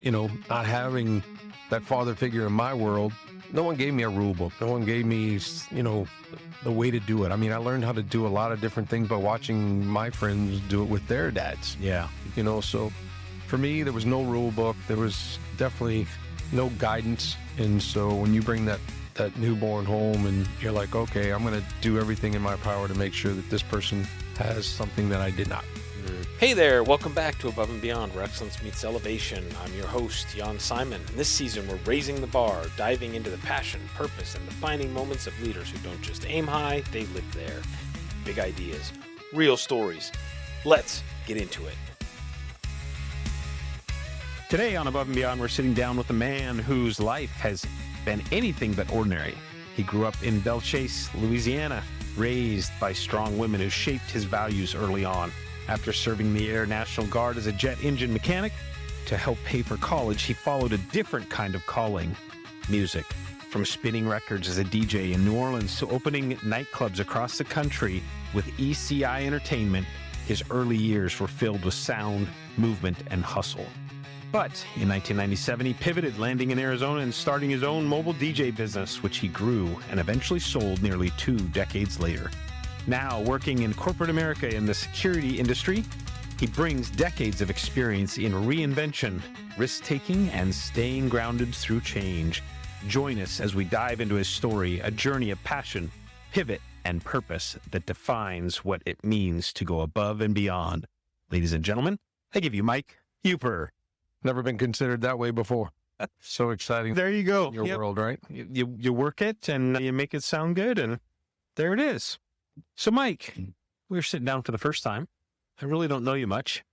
not having that father figure in my world, no one gave me a rule book. No one gave me, the way to do it. I mean, I learned how to do a lot of different things by watching my friends do it with their dads. Yeah. So for me, there was no rule book. There was definitely no guidance. And so when you bring that newborn home and you're like, okay, I'm going to do everything in my power to make sure that this person has something that I did not. Hey there, welcome back to Above and Beyond, where excellence meets elevation. I'm your host, Jan Simon. And this season, we're raising the bar, diving into the passion, purpose, and defining moments of leaders who don't just aim high, they live there. Big ideas, real stories. Let's get into it. Today on Above and Beyond, we're sitting down with a man whose life has been anything but ordinary. He grew up in Belle Chasse, Louisiana, raised by strong women who shaped his values early on. After serving the Air National Guard as a jet engine mechanic, to help pay for college, he followed a different kind of calling, music. From spinning records as a DJ in New Orleans to opening nightclubs across the country with ECI Entertainment, his early years were filled with sound, movement, and hustle. But in 1997, he pivoted, landing in Arizona and starting his own mobile DJ business, which he grew and eventually sold nearly 2 decades later. Now, working in corporate America in the security industry, he brings decades of experience in reinvention, risk-taking, and staying grounded through change. Join us as we dive into his story, a journey of passion, pivot, and purpose that defines what it means to go above and beyond. Ladies and gentlemen, I give you Mike Euper. Never been considered that way before. So exciting. There you go. In your world, right? You work it and you make it sound good, and there it is. So, Mike, we were sitting down for the first time. I really don't know you much,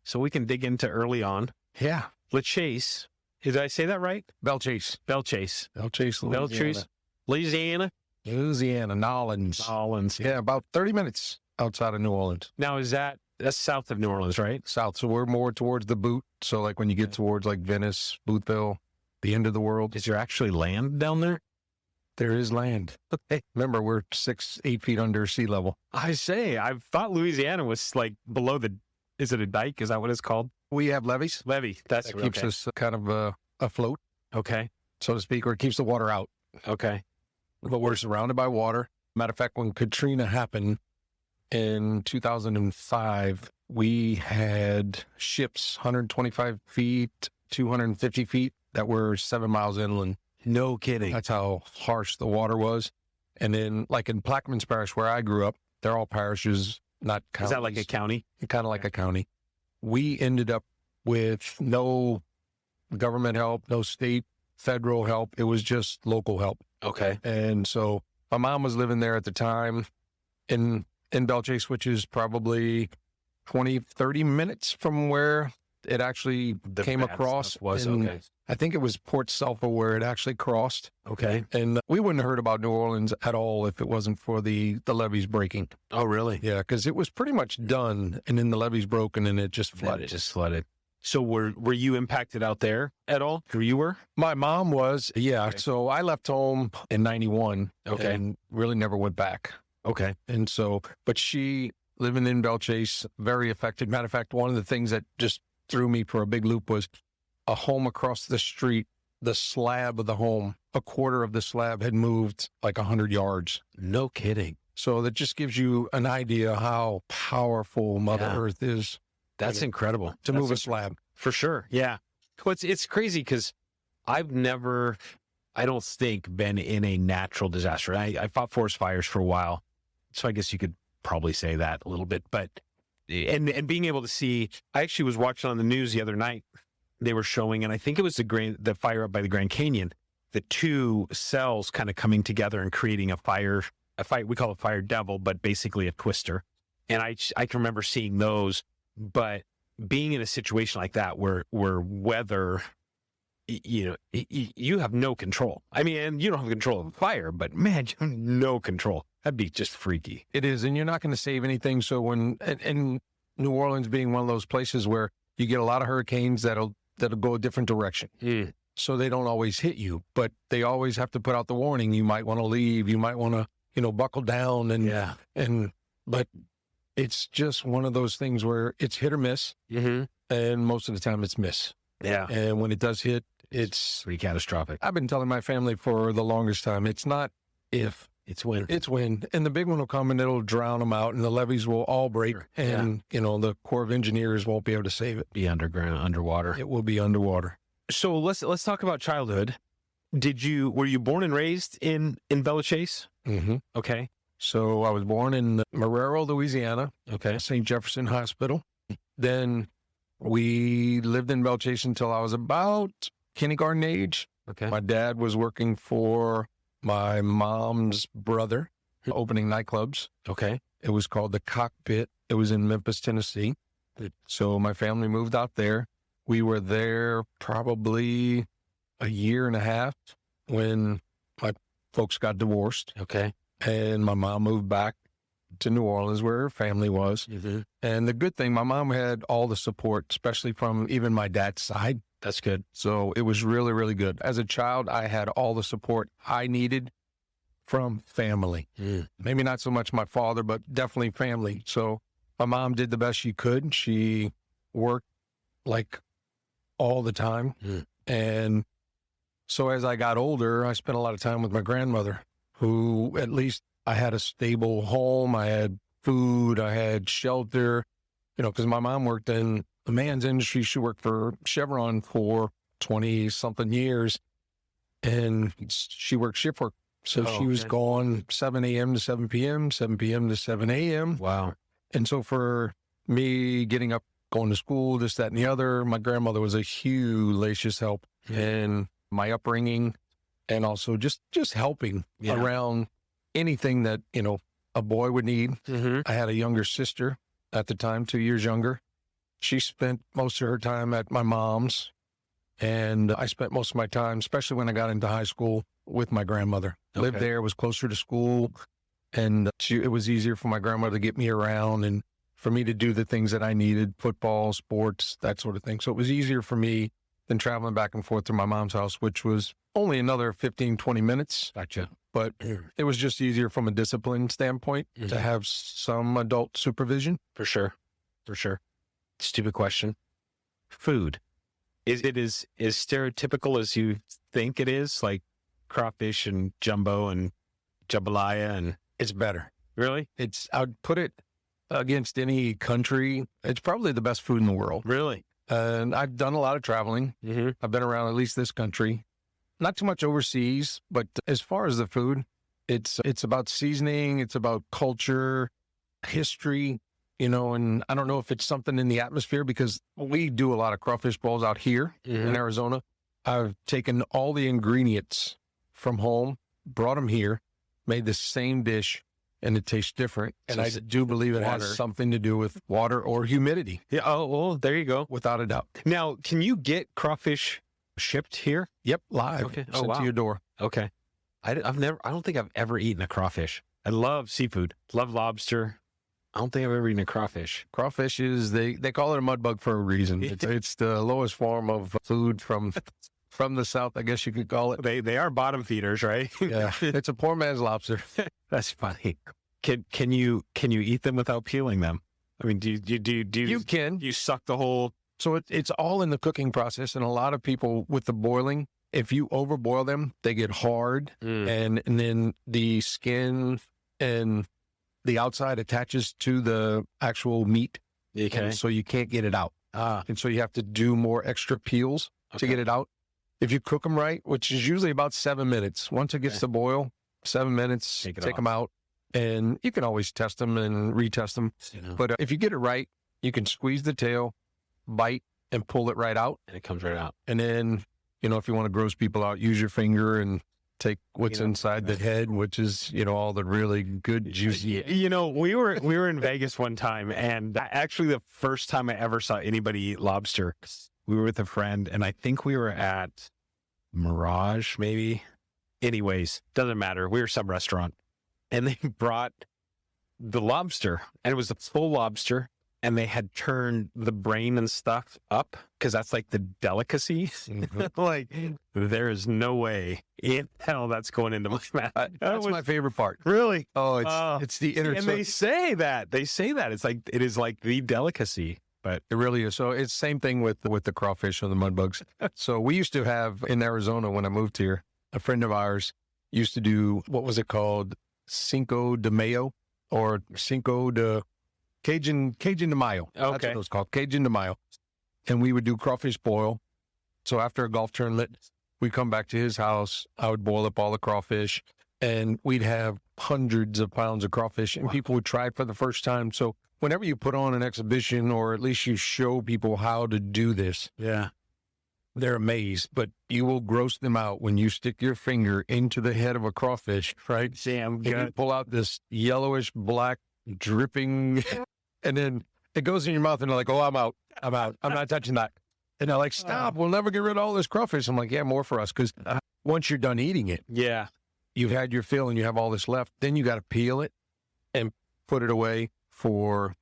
so we can dig into early on. Yeah. La Chasse. Did I say that right? Belle Chasse. Belle Chasse. Belle Chasse, Louisiana. Belle Chasse, Louisiana. Louisiana, Nolens. Yeah, about 30 minutes outside of New Orleans. Now, that's south of New Orleans, right? South, so we're more towards the boot. So like when you get towards like Venice, Boothville, the end of the world. Is there actually land down there? There is land. Okay. Remember, we're 6-8 feet under sea level. I thought Louisiana was like below is it a dike? Is that what it's called? We have levees. Levee. That keeps us kind of afloat, okay, so to speak, or it keeps the water out. Okay. But we're surrounded by water. Matter of fact, when Katrina happened in 2005, we had ships 125 feet, 250 feet that were 7 miles inland. No kidding. That's how harsh the water was. And then, like in Plaquemines Parish, where I grew up, they're all parishes, not counties. Is that like a county? Kind of like a county. We ended up with no government help, no state, federal help. It was just local help. Okay. And so my mom was living there at the time in Belle Chasse, which is probably 20, 30 minutes from where it actually came across. Okay. I think it was Port Sulphur where it actually crossed. Okay. And we wouldn't have heard about New Orleans at all if it wasn't for the levees breaking. Oh, really? Yeah, because it was pretty much done, and then the levees broke, and then it just flooded. So were you impacted out there at all? Where you were? My mom was, yeah. Okay. So I left home in 91 and really never went back. Okay. And so, but she, living in Belle Chasse, very affected. Matter of fact, one of the things that just threw me for a big loop was a home across the street, the slab of the home, a quarter of the slab had moved like 100 yards. No kidding. So that just gives you an idea how powerful Mother Earth is. That's incredible. To move a slab. For sure. Yeah. Well, it's crazy because I've never, I don't think, been in a natural disaster. I fought forest fires for a while, so I guess you could probably say that a little bit. But, and being able to see, I actually was watching on the news the other night. They were showing, and I think it was the fire up by the Grand Canyon, the two cells kind of coming together and creating a fire, we call it fire devil, but basically a twister. And I can remember seeing those, but being in a situation like that where weather, you have no control. I mean, and you don't have control of the fire, but man, you have no control. That'd be just freaky. It is, and you're not going to save anything. So when, and New Orleans being one of those places where you get a lot of hurricanes that'll go a different direction. So they don't always hit you, but they always have to put out the warning. You might want to leave. You might want to, buckle down. But it's just one of those things where it's hit or miss. Mm-hmm. And most of the time it's miss. Yeah. And when it does hit, it's Pretty catastrophic. I've been telling my family for the longest time, it's not if, It's when. it's when. And the big one will come and it'll drown them out and the levees will all break. Sure. And, the Corps of Engineers won't be able to save it. Be underwater. It will be underwater. So let's talk about childhood. Were you born and raised in Bella Chase? Mm-hmm. Okay. So I was born in Marrero, Louisiana, Okay. St. Jefferson Hospital. Then we lived in Belle Chase until I was about kindergarten age. Okay. My dad was working for my mom's brother, opening nightclubs. Okay. It was called the Cockpit. It was in Memphis, Tennessee. So my family moved out there. We were there probably a year and a half when my folks got divorced. Okay. And my mom moved back to New Orleans where her family was. Mm-hmm. And the good thing, my mom had all the support, especially from even my dad's side. That's good. So it was really, really good. As a child, I had all the support I needed from family. Maybe not so much my father, but definitely family. So my mom did the best she could. She worked like all the time. And so as I got older, I spent a lot of time with my grandmother, who at least I had a stable home. I had food. I had shelter, because my mom worked in the man's industry. She worked for Chevron for 20 something years and she worked shift work. So she was gone 7 a.m. to 7 p.m., 7 p.m. to 7 a.m. Wow. And so for me getting up, going to school, this, that, and the other, my grandmother was a hellacious help in my upbringing and also just helping around anything that, a boy would need. Mm-hmm. I had a younger sister at the time, 2 years younger. She spent most of her time at my mom's, and I spent most of my time, especially when I got into high school, with my grandmother. Lived there, was closer to school, and it was easier for my grandmother to get me around and for me to do the things that I needed, football, sports, that sort of thing. So it was easier for me than traveling back and forth to my mom's house, which was only another 15, 20 minutes. Gotcha. But it was just easier from a discipline standpoint to have some adult supervision. For sure. For sure. Stupid question. Food. Is it as stereotypical as you think it is? Like crawfish and jumbo and jambalaya and... It's better. Really? I'd put it against any country. It's probably the best food in the world. Really? And I've done a lot of traveling. Mm-hmm. I've been around at least this country. Not too much overseas, but as far as the food, it's about seasoning, it's about culture, history, and I don't know if it's something in the atmosphere because we do a lot of crawfish bowls out here in Arizona. I've taken all the ingredients from home, brought them here, made the same dish, and it tastes different. And I do believe it has something to do with water or humidity. Yeah. Oh, well, there you go. Without a doubt. Now, can you get crawfish shipped here? Yep, live. Okay. Sent to your door. Okay. I don't think I've ever eaten a crawfish. I love seafood. Love lobster. I don't think I've ever eaten a crawfish. Crawfish they call it a mud bug for a reason. It's the lowest form of food from the South, I guess you could call it. They are bottom feeders, right? Yeah. It's a poor man's lobster. That's funny. Can you eat them without peeling them? I mean, do You can. you suck the whole... So it's all in the cooking process, and a lot of people with the boiling, if you overboil them, they get hard, and then the skin and the outside attaches to the actual meat, and so you can't get it out. And so you have to do more extra peels to get it out. If you cook them right, which is usually about 7 minutes, once it gets to boil, 7 minutes, take them out, and you can always test them and retest them. But if you get it right, you can squeeze the tail, bite, and pull it right out. And it comes right out. And then, if you want to gross people out, use your finger and take what's inside the head, which is, all the really good, juicy. We were in Vegas one time, and actually the first time I ever saw anybody eat lobster, we were with a friend, and I think we were at Mirage, maybe. Anyways, doesn't matter. We were some restaurant, and they brought the lobster, and it was a full lobster, and they had turned the brain and stuff up because that's like the delicacy. Like, there is no way in hell that's going into my mouth. That's my favorite part. Really? Oh, it's the inner. And they say that. They say that. It's like, it is like the delicacy. But It really is. So it's same thing with the crawfish or the mud bugs. So we used to have in Arizona when I moved here, a friend of ours used to do, what was it called? Cinco de Mayo or Cinco de Cajun de Mayo. That's what it was called, Cajun de Mayo. And we would do crawfish boil. So after a golf tournament, we'd come back to his house. I would boil up all the crawfish and we'd have hundreds of pounds of crawfish and people would try it for the first time. So whenever you put on an exhibition or at least you show people how to do this, they're amazed, but you will gross them out when you stick your finger into the head of a crawfish, right? Sam, And you pull out this yellowish black dripping, and then it goes in your mouth and they're like, oh, I'm out. I'm not touching that. And they're like, stop, we'll never get rid of all this crawfish. I'm like, yeah, more for us. Because once you're done eating it, you've had your fill and you have all this left. Then you got to peel it and put it away for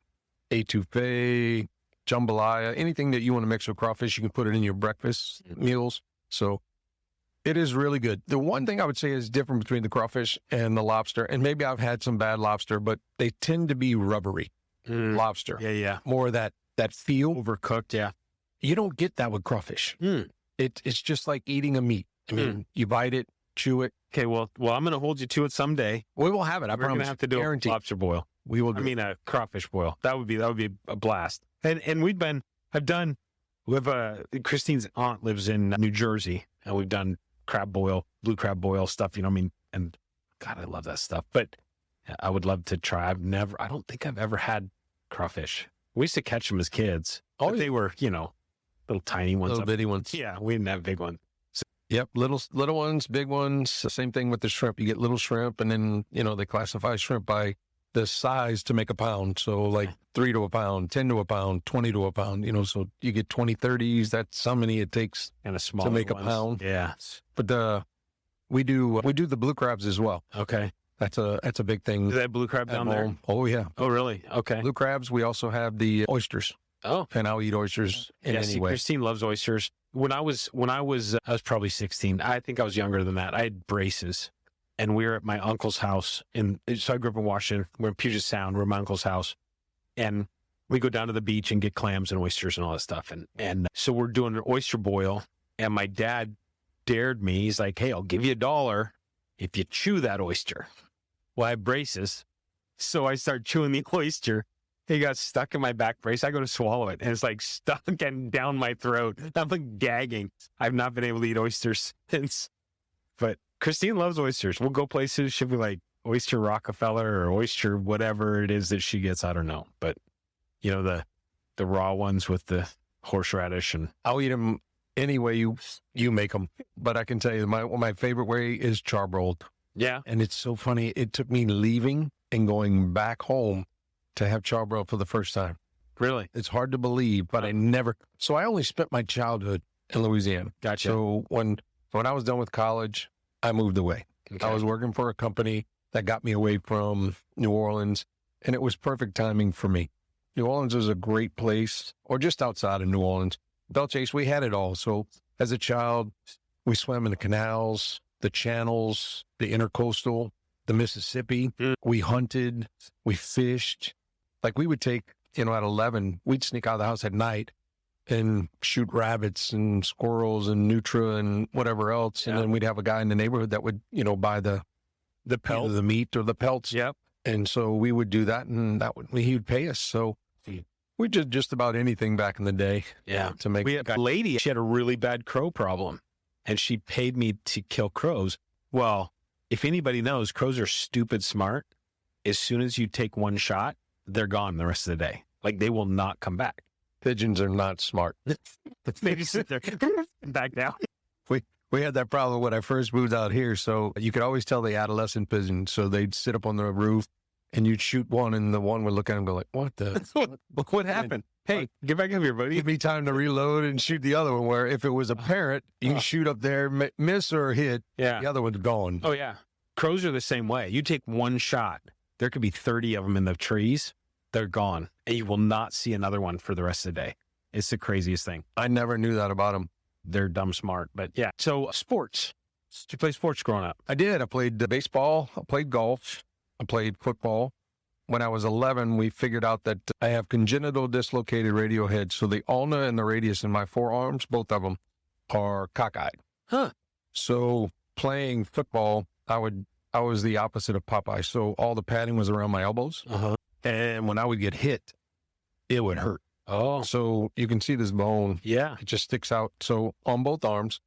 etouffee, jambalaya, anything that you want to mix with crawfish, you can put it in your breakfast meals. So it is really good. The one thing I would say is different between the crawfish and the lobster, and maybe I've had some bad lobster, but they tend to be rubbery lobster. More of that feel. Overcooked, You don't get that with crawfish. It's just like eating a meat. I mean, you bite it, chew it. Okay, well, I'm going to hold you to it someday. We will have it. I We're promise. going to have to do Guaranteed. a lobster boil. We will. A crawfish boil. That would be a blast. And Christine's aunt lives in New Jersey, and we've done crab boil, blue crab boil stuff, and God, I love that stuff. But I would love to try. I don't think I've ever had crawfish. We used to catch them as kids. Oh, but they were, little tiny ones. Little bitty ones. Yeah, we didn't have big ones. Yep, little ones, big ones. Same thing with the shrimp. You get little shrimp, and then they classify shrimp by the size to make a pound. So like 3 to a pound, 10 to a pound, 20 to a pound. So you get 20, 30s. That's how many it takes And a small to make a pound. Yeah, but we do the blue crabs as well. okay. That's a big thing. Is that blue crab at down there? home. Oh yeah, Oh, really? Okay. blue crabs. We also have the oysters, Oh, and I'll eat oysters in any way. Christine loves oysters. When I was I was probably 16. I think I was younger than that. I had braces, and we were at my uncle's house. So I grew up in Washington. We're in Puget Sound. We're at my uncle's house, and we go down to the beach and get clams and oysters and all that stuff. And so we're doing an oyster boil, and my dad dared me. He's like, "Hey, I'll give you $1 if you chew that oyster." Well, I have braces, so I start chewing the oyster. He got stuck in my back brace. I go to swallow it, and it's like stuck and down my throat. I'm like gagging. I've not been able to eat oysters since. But Christine loves oysters. We'll go places. She'll be like oyster Rockefeller or oyster whatever it is that she gets. I don't know. But, the raw ones with the horseradish. And I'll eat them any way you make them. But I can tell you, my favorite way is charbroiled. yeah. And it's so funny. It took me leaving and going back home to have charbroiled for the first time. Really? It's hard to believe, but I never. So I only spent my childhood in Louisiana. Gotcha. So when I was done with college, I moved away. Okay. I was working for a company that got me away from New Orleans, and it was perfect timing for me. New Orleans is a great place, or just outside of New Orleans. Belle Chase, we had it all. So as a child, we swam in the canals, the channels, the intercoastal, the Mississippi. We hunted, we fished. Like we would take, at 11, we'd sneak out of the house at night and shoot rabbits and squirrels and nutria and whatever else. And then we'd have a guy in the neighborhood that would, buy the pelt, either the meat or the pelts. Yep. And so we would do that, and he would pay us. So we did just about anything back in the day. Yeah. To make We had a lady, she had a really bad crow problem, and she paid me to kill crows. Well, if anybody knows, crows are stupid smart. As soon as you take one shot, they're gone the rest of the day. Like they will not come back. pigeons are not smart. They just sit there back down. We had that problem when I first moved out here. So you could always tell the adolescent pigeons. So they'd sit up on the roof and you'd shoot one and the one would look at him and go like, what the? What happened? Hey, get back up here, buddy. Give me time to reload and shoot the other one, where if it was a parrot, you can shoot up there, miss or hit. Yeah. The other one's gone. Oh, yeah. Crows are the same way. You take one shot, there could be 30 of them in the trees. They're gone. And you will not see another one for the rest of the day. It's the craziest thing. I never knew that about them. They're dumb smart. But yeah. So sports. Did you play sports growing up? I did. I played baseball. I played golf. I played football. when I was 11, we figured out that I have congenital dislocated radial head. So the ulna and the radius in my forearms, both of them, are cockeyed. Huh. So playing football, I was the opposite of Popeye. So all the padding was around my elbows. Uh-huh. And when I would get hit, it would hurt. Oh. So you can see this bone. Yeah. It just sticks out. So on both arms,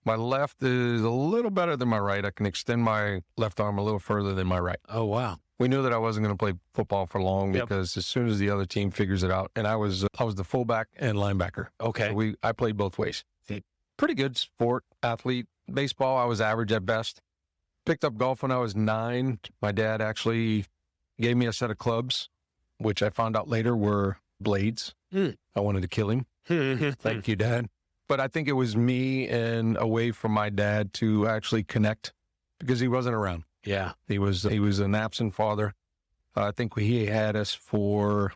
my left is a little better than my right. I can extend my left arm a little further than my right. Oh, wow. We knew that I wasn't going to play football for long because as soon as the other team figures it out, and I was the fullback and linebacker. Okay. So I played both ways. Pretty good sport, athlete. Baseball, I was average at best. Picked up golf when I was 9. My dad actually gave me a set of clubs, which I found out later were blades. I wanted to kill him. Thank you, Dad. But I think it was me and away from my dad to actually connect because he wasn't around. Yeah. He was an absent father. I think he had us for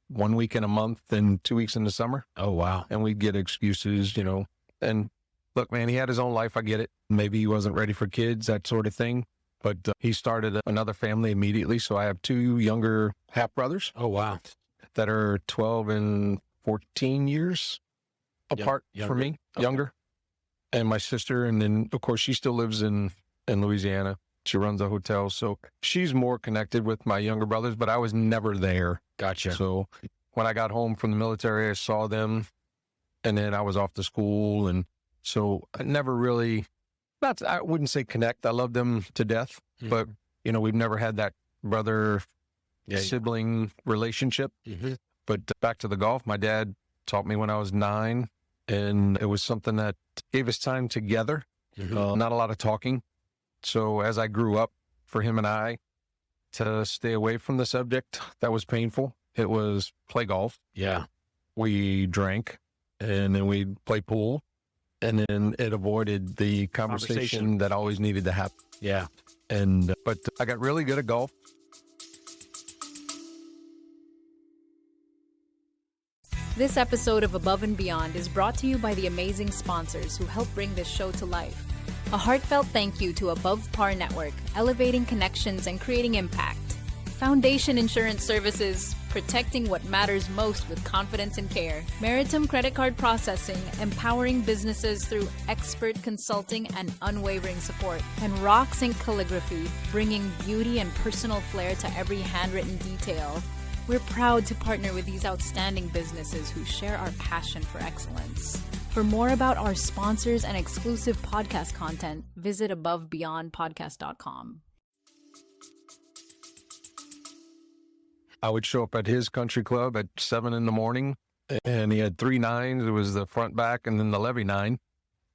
1 week in a month and 2 weeks in the summer. Oh, wow. And we'd get excuses, And look, man, he had his own life. I get it. Maybe he wasn't ready for kids, that sort of thing. But he started another family immediately. So I have 2 younger half brothers. Oh, wow. That are 12 and 14 years apart from me, younger. And my sister. And then, of course, she still lives in Louisiana. She runs a hotel. So she's more connected with my younger brothers, but I was never there. Gotcha. So when I got home from the military, I saw them. And then I was off to school. And so I never really, I wouldn't say connect. I love them to death. But, we've never had that brother-sibling relationship. But back to the golf, my dad taught me when I was 9. And it was something that gave us time together. Not a lot of talking. So as I grew up, for him and I to stay away from the subject, that was painful. It was play golf. Yeah. We drank, and then we'd play pool, and then it avoided the conversation that always needed to happen. Yeah. But I got really good at golf. This episode of Above and Beyond is brought to you by the amazing sponsors who help bring this show to life. A heartfelt thank you to Above Par Network, elevating connections and creating impact. Foundation Insurance Services, protecting what matters most with confidence and care. Meritum Credit Card Processing, empowering businesses through expert consulting and unwavering support. And Rock Ink Calligraphy, bringing beauty and personal flair to every handwritten detail. We're proud to partner with these outstanding businesses who share our passion for excellence. For more about our sponsors and exclusive podcast content, visit abovebeyondpodcast.com. I would show up at his country club at 7 a.m, and he had 3 9s. It was the front back and then the levy 9.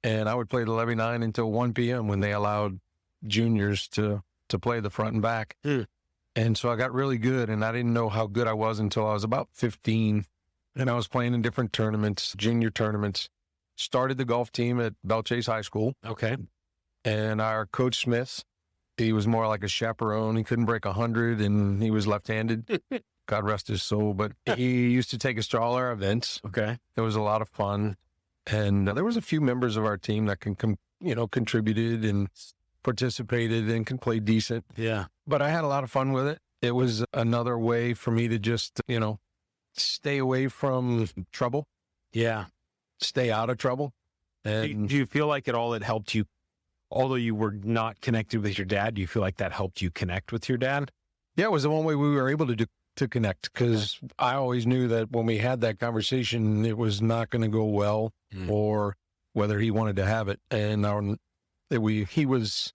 And I would play the levy 9 until 1 p.m. when they allowed juniors to play the front and back. And so I got really good, and I didn't know how good I was until I was about 15. And I was playing in different tournaments, junior tournaments. Started the golf team at Belle Chase High School. Okay. And our coach Smith, he was more like a chaperone. He couldn't break 100, and he was left-handed. God rest his soul. But he used to take us to all our events. Okay. It was a lot of fun. And there was a few members of our team that contributed and participated and can play decent. Yeah. But I had a lot of fun with it. It was another way for me to just, stay away from trouble. Yeah. Stay out of trouble. And Do you feel like it helped you, although you were not connected with your dad, do you feel like that helped you connect with your dad? yeah, it was the one way we were able to connect, because I always knew that when we had that conversation, it was not going to go well, or whether he wanted to have it. And he was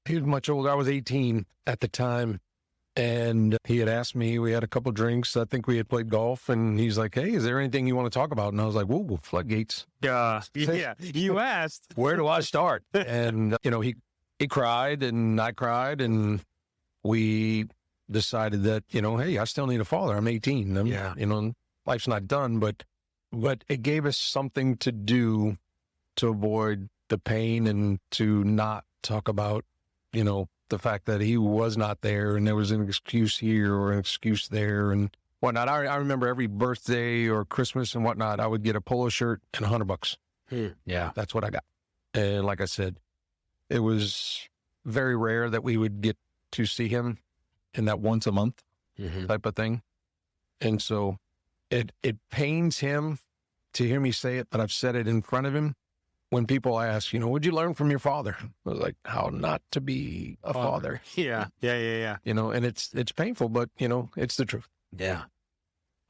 much older. I was 18 at the time. And he had asked me, we had a couple drinks. I think we had played golf, and he's like, "Hey, is there anything you want to talk about?" And I was like, "Whoa, floodgates." Yeah. You asked. Where do I start? And, he cried and I cried, and we decided that, hey, I still need a father. I'm 18. Life's not done, but it gave us something to do to avoid the pain and to not talk about, the fact that he was not there and there was an excuse here or an excuse there and whatnot. I remember every birthday or Christmas and whatnot, I would get a polo shirt and $100. Yeah. That's what I got. And like I said, it was very rare that we would get to see him in that once a month. type of thing. And so it pains him to hear me say it, but I've said it in front of him. When people ask, what'd you learn from your father? I was like, how not to be a father. Yeah. And it's painful, but it's the truth. Yeah.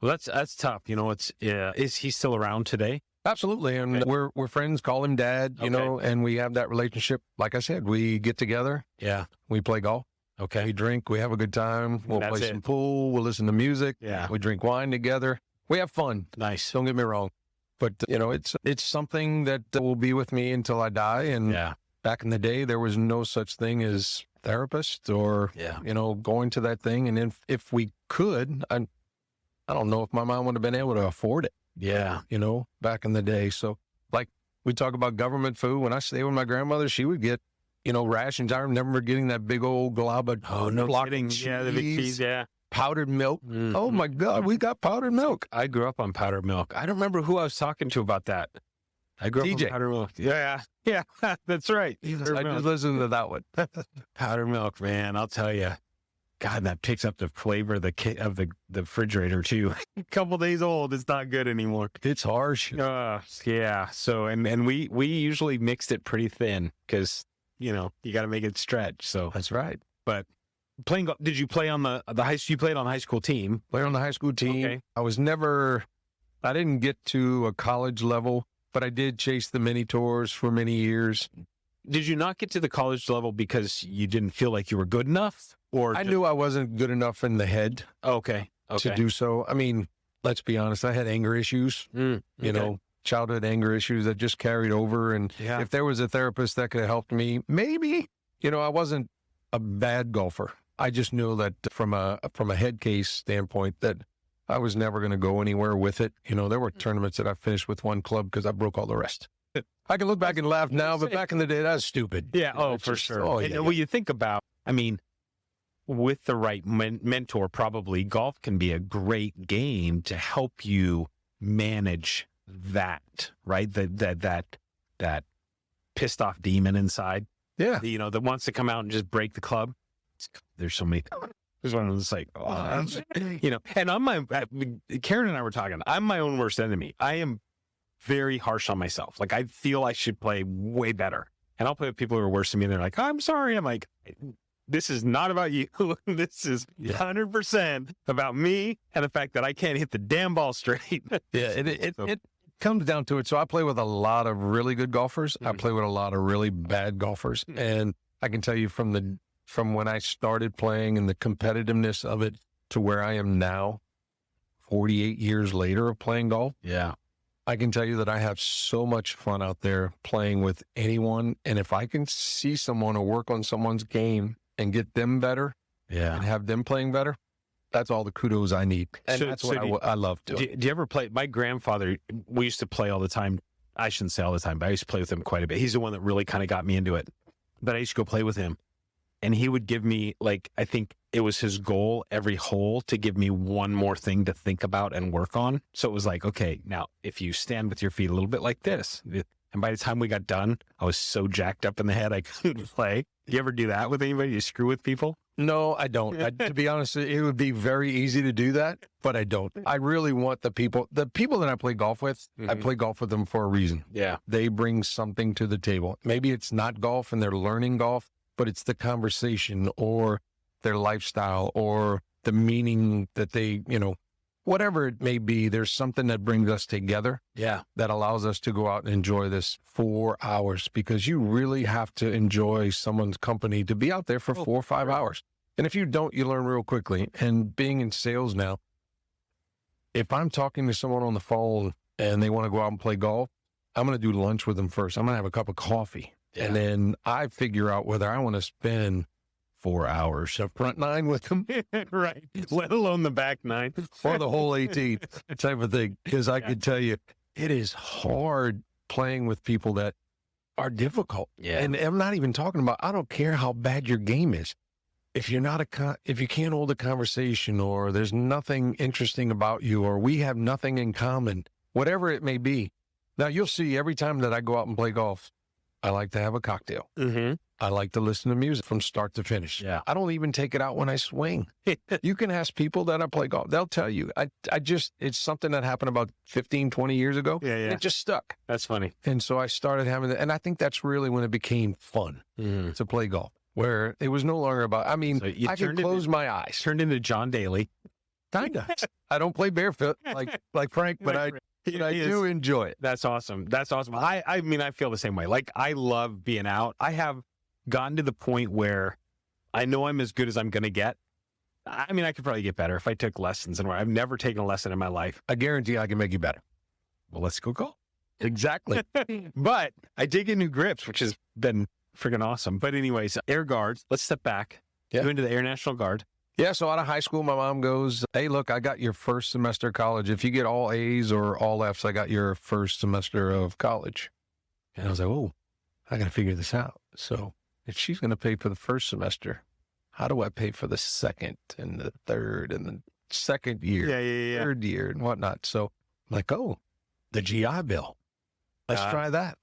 Well, that's tough. Is he still around today? Absolutely. And we're friends, call him dad, and we have that relationship. Like I said, we get together. Yeah. We play golf. Okay. We drink, we have a good time. We'll That's play some pool. We'll listen to music. Yeah. We drink wine together. We have fun. Nice. Don't get me wrong. But, it's something that will be with me until I die. And back in the day, there was no such thing as therapist or, going to that thing. And if we could, I don't know if my mom would have been able to afford it. Yeah. Back in the day. So like we talk about government food. When I stayed with my grandmother, she would get, rations. I remember getting that big old glob of block kidding. cheese, Yeah, the big cheese, powdered milk. Oh my God, we got powdered milk. I grew up on powdered milk. I don't remember who I was talking to about that. I grew up on powdered milk. Yeah, that's right. I just listened to that one. Powdered milk, man, I'll tell you. God, that picks up the flavor of the refrigerator too. A couple days old, it's not good anymore. It's harsh. Yeah. So, and we usually mixed it pretty thin because, you got to make it stretch. So that's right. But playing golf, did you play on the high school? You played on the high school team. Played on the high school team. Okay. I didn't get to a college level, but I did chase the mini tours for many years. Did you not get to the college level because you didn't feel like you were good enough? Or I knew I wasn't good enough in the head okay. to do so. I mean, let's be honest, I had anger issues, childhood anger issues that just carried over. And if there was a therapist that could have helped me, maybe, I wasn't a bad golfer. I just knew that from a head case standpoint that I was never going to go anywhere with it. There were tournaments that I finished with one club because I broke all the rest. I can look back and laugh now, but back in the day, that was stupid. Yeah, for sure. Well, you think about, with the right mentor, probably golf can be a great game to help you manage that, right? That pissed off demon inside. Yeah. That wants to come out and just break the club. There's so many. There's one that's like, and Karen and I were talking, I'm my own worst enemy. I am very harsh on myself. Like, I feel I should play way better. And I'll play with people who are worse than me. And they're like, I'm sorry. I'm like, this is not about you. This is 100% about me and the fact that I can't hit the damn ball straight. It comes down to it. So I play with a lot of really good golfers. I play with a lot of really bad golfers. And I can tell you from when I started playing and the competitiveness of it to where I am now, 48 years later of playing golf. Yeah. I can tell you that I have so much fun out there playing with anyone. And if I can see someone or work on someone's game and get them better and have them playing better, that's all the kudos I need. And that's what I love doing. Do you ever play? My grandfather, we used to play all the time. I shouldn't say all the time, but I used to play with him quite a bit. He's the one that really kind of got me into it. But I used to go play with him. And he would give me, I think it was his goal every hole to give me one more thing to think about and work on. So it was like, okay, now if you stand with your feet a little bit like this. And by the time we got done, I was so jacked up in the head I couldn't play. Do you ever do that with anybody? You screw with people? No, I don't. To be honest, it would be very easy to do that, but I don't. I really want the people that I play golf with, I play golf with them for a reason. Yeah. They bring something to the table. Maybe it's not golf and they're learning golf, but it's the conversation or their lifestyle or the meaning that they, whatever it may be, there's something that brings us together. Yeah. That allows us to go out and enjoy this 4 hours, because you really have to enjoy someone's company to be out there for 4 or 5 hours. And if you don't, you learn real quickly. And being in sales now, if I'm talking to someone on the phone and they want to go out and play golf, I'm going to do lunch with them first. I'm going to have a cup of coffee. Yeah. And then I figure out whether I want to spend 4 hours of front 9 with them. Right. Let alone the back 9. Or the whole 18 type of thing. Because I can tell you, it is hard playing with people that are difficult. Yeah. And I'm not even talking about, I don't care how bad your game is. If you're not if you can't hold a conversation, or there's nothing interesting about you, or we have nothing in common, whatever it may be. Now you'll see every time that I go out and play golf, I like to have a cocktail. Mm-hmm. I like to listen to music from start to finish. Yeah. I don't even take it out when I swing. You can ask people that I play golf. They'll tell you. It's something that happened about 15, 20 years ago. Yeah, And it just stuck. That's funny. And so I started having that. And I think that's really when it became fun to play golf, where it was no longer about, I mean, So you I could turned close my eyes. Turned into John Daly. Kinda. I don't play barefoot like Frank, but I do enjoy it. That's awesome. That's awesome. I mean, I feel the same way. Like, I love being out. I have gotten to the point where I know I'm as good as I'm going to get. I mean, I could probably get better if I took lessons, and I've never taken a lesson in my life. I guarantee I can make you better. Well, let's go golf. Exactly. But I did get new grips, which has been freaking awesome. But anyways, Air Guard, let's step back. Yeah. You went to the Air National Guard. Yeah, so out of high school, my mom goes, hey, look, I got your first semester of college. If you get all A's or all F's, I got your first semester of college. And I was like, oh, I got to figure this out. So if she's going to pay for the first semester, how do I pay for the second and the third and the second year, third year and whatnot? So I'm like, oh, the GI Bill. Let's try that.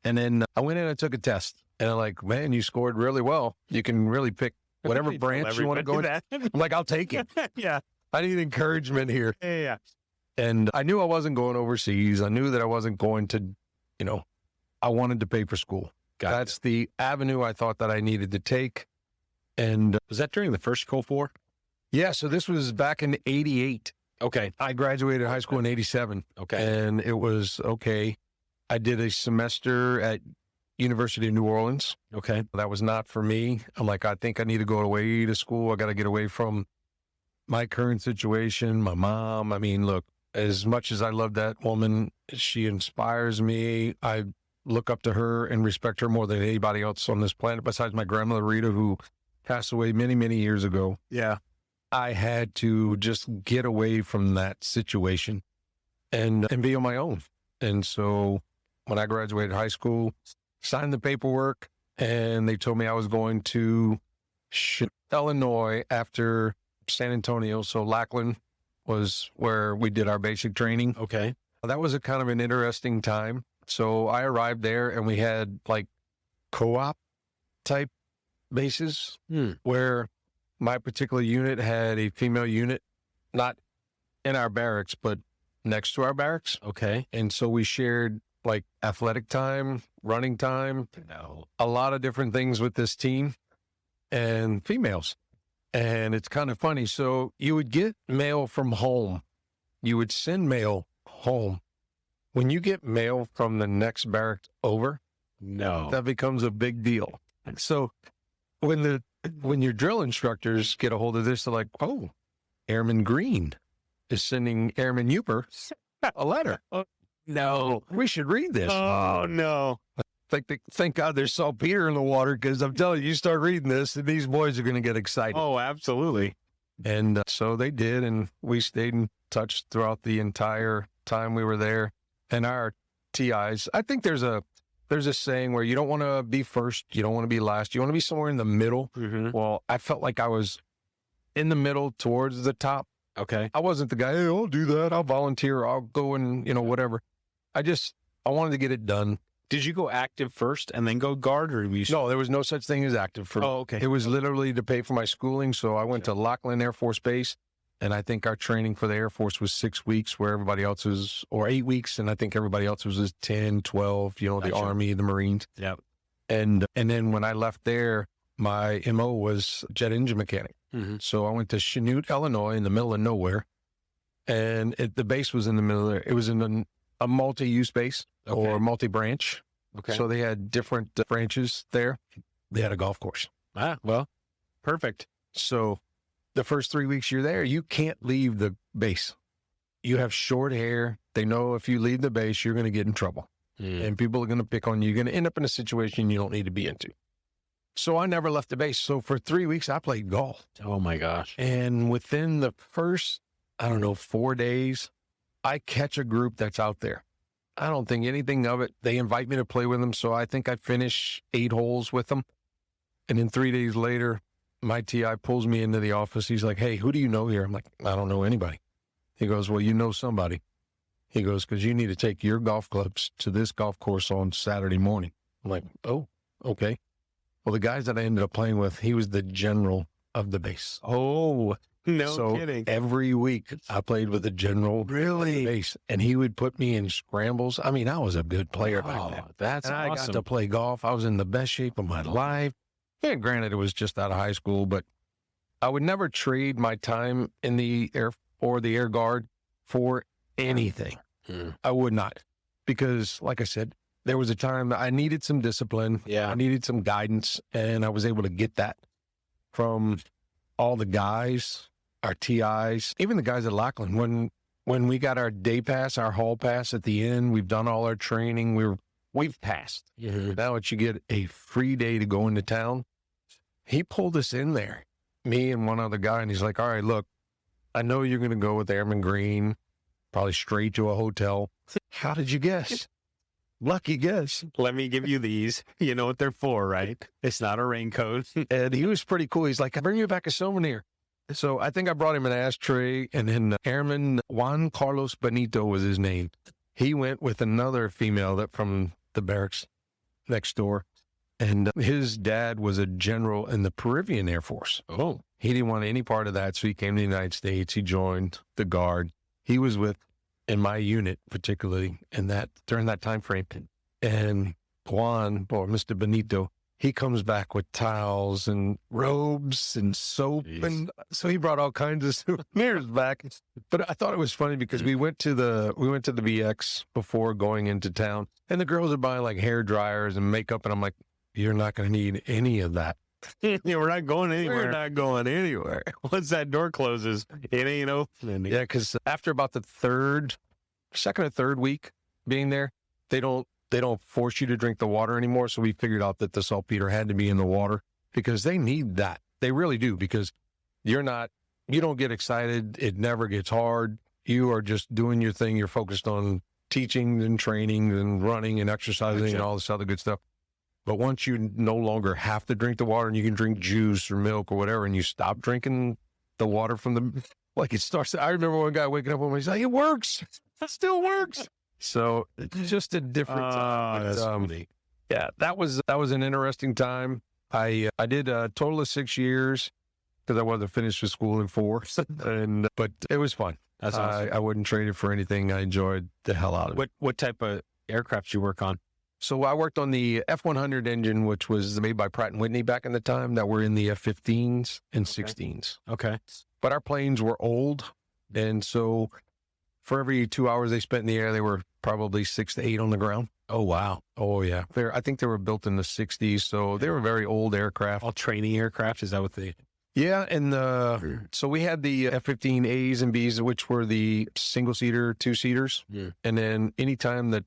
And then I went in and took a test. And I'm like, man, you scored really well. You can really pick whatever branch you want to go in. I'm like, I'll take it. Yeah. I need encouragement here. Yeah. And I knew I wasn't going overseas. I knew that I wasn't going to, I wanted to pay for school. That's the avenue I thought that I needed to take. And Was that during the first Gulf War? yeah, so this was back in 88. Okay. I graduated high school in 87. Okay. And it was okay. I did a semester at University of New Orleans. Okay. That was not for me. I'm like, I think I need to go away to school. I got to get away from my current situation, my mom. I mean, look, as much as I love that woman, she inspires me. I look up to her and respect her more than anybody else on this planet, besides my grandmother, Rita, who passed away many, many years ago. Yeah. I had to just get away from that situation and be on my own. And so when I graduated high school, signed the paperwork, and they told me I was going to Illinois after San Antonio. So Lackland was where we did our basic training. Okay. That was a kind of an interesting time. So I arrived there and we had like co-op type bases where my particular unit had a female unit, not in our barracks, but next to our barracks. Okay. And so we shared like athletic time, running time, a lot of different things with this team and females. And it's kind of funny. So you would get mail from home. You would send mail home. When you get mail from the next barracks over, that becomes a big deal. So when your drill instructors get a hold of this, they're like, oh, Airman Green is sending Airman Euper a letter. No. We should read this. Oh, no. Thank God there's saltpeter in the water, because I'm telling you, you start reading this and these boys are going to get excited. Oh, absolutely. And so they did, and we stayed in touch throughout the entire time we were there. And our TIs, I think there's a saying where you don't want to be first, you don't want to be last, you want to be somewhere in the middle. Mm-hmm. Well, I felt like I was in the middle towards the top. Okay. I wasn't the guy, hey, I'll do that, I'll volunteer, I'll go and, whatever. I wanted to get it done. Did you go active first and then go guard, or were you? No, there was no such thing as active for me. Oh, okay. It was literally to pay for my schooling. So I went to Lackland Air Force Base, and I think our training for the Air Force was 6 weeks, where everybody else was, or 8 weeks, and I think everybody else was 10, 12, the Gotcha. Army, the Marines. Yep. And then when I left there, my MO was jet engine mechanic. Mm-hmm. So I went to Chanute, Illinois, in the middle of nowhere, and the base was in the middle there. It was in a multi-use base or multi-branch. Okay. So they had different branches there. They had a golf course. Ah, well, perfect. So the first 3 weeks you're there, you can't leave the base. You have short hair. They know if you leave the base, you're going to get in trouble. And people are going to pick on you. You're going to end up in a situation you don't need to be into. So I never left the base. So for 3 weeks, I played golf. Oh, my gosh. And within the first, 4 days, I catch a group that's out there. I don't think anything of it. They invite me to play with them. So I think I finish 8 holes with them. And then 3 days later, my TI pulls me into the office. He's like, hey, who do you know here? I'm like, I don't know anybody. He goes, well, you know somebody. He goes, because you need to take your golf clubs to this golf course on Saturday morning. I'm like, oh, okay. Well, the guys that I ended up playing with, he was the general of the base. Oh, no So kidding. every week I played with the general of the base, and he would put me in scrambles. I mean, I was a good player back then. That's And I got awesome. to play golf. I was in the best shape of my life. Yeah, granted, it was just out of high school, but I would never trade my time in the air or the air guard for anything. I would not, because like I said, there was a time that I needed some discipline. Yeah. I needed some guidance, and I was able to get that from all the guys, our TIs, even the guys at Lackland. When we got our day pass, our hall pass at the end, we've done all our training. We've passed. Now that you get a free day to go into town, he pulled us in there, me and one other guy, and he's like, all right, look, I know you're going to go with Airman Green, probably straight to a hotel. How did you guess? Lucky guess. Let me give you these. You know what they're for, right? It's not a raincoat. And he was pretty cool. He's like, I'll bring you back a souvenir. So I think I brought him an ashtray, and then Airman Juan Carlos Benito was his name. He went with another female that from the barracks next door. And his dad was a general in the Peruvian Air Force. Oh. He didn't want any part of that, so he came to the United States. He joined the Guard. He was in my unit, particularly during that time frame. And Juan, or Mr. Benito, he comes back with towels and robes and soap. Jeez. And so he brought all kinds of souvenirs back. But I thought it was funny because we went to the BX before going into town, and the girls are buying like hair dryers and makeup, and I'm like, you're not going to need any of that. Yeah, we're not going anywhere. We're not going anywhere. Once that door closes, it ain't opening. Yeah, because after about the second or third week being there, they don't force you to drink the water anymore. So we figured out that the saltpeter had to be in the water because they need that. They really do, because you don't get excited. It never gets hard. You are just doing your thing. You're focused on teaching and training and running and exercising and all this other good stuff. But once you no longer have to drink the water and you can drink juice or milk or whatever, and you stop drinking the water from it starts. I remember one guy waking up one day, he's like, it works. It still works. So it's just a different time. But, That's funny. yeah, that was an interesting time. I did a total of 6 years because I wasn't finished with school in 4. But it was fun. That's awesome. I wouldn't trade it for anything. I enjoyed the hell out of it. What type of aircraft you work on? So I worked on the F-100 engine, which was made by Pratt & Whitney back in the time, that were in the F-15s and 16s. Okay. But our planes were old, and so for every 2 hours they spent in the air, they were probably 6 to 8 on the ground. Oh, wow. Oh, yeah. I think they were built in the 60s, so they were very old aircraft. All training aircraft? Is that what they... Yeah, and so we had the F-15As and Bs, which were the single-seater, two-seaters. Yeah. And then anytime that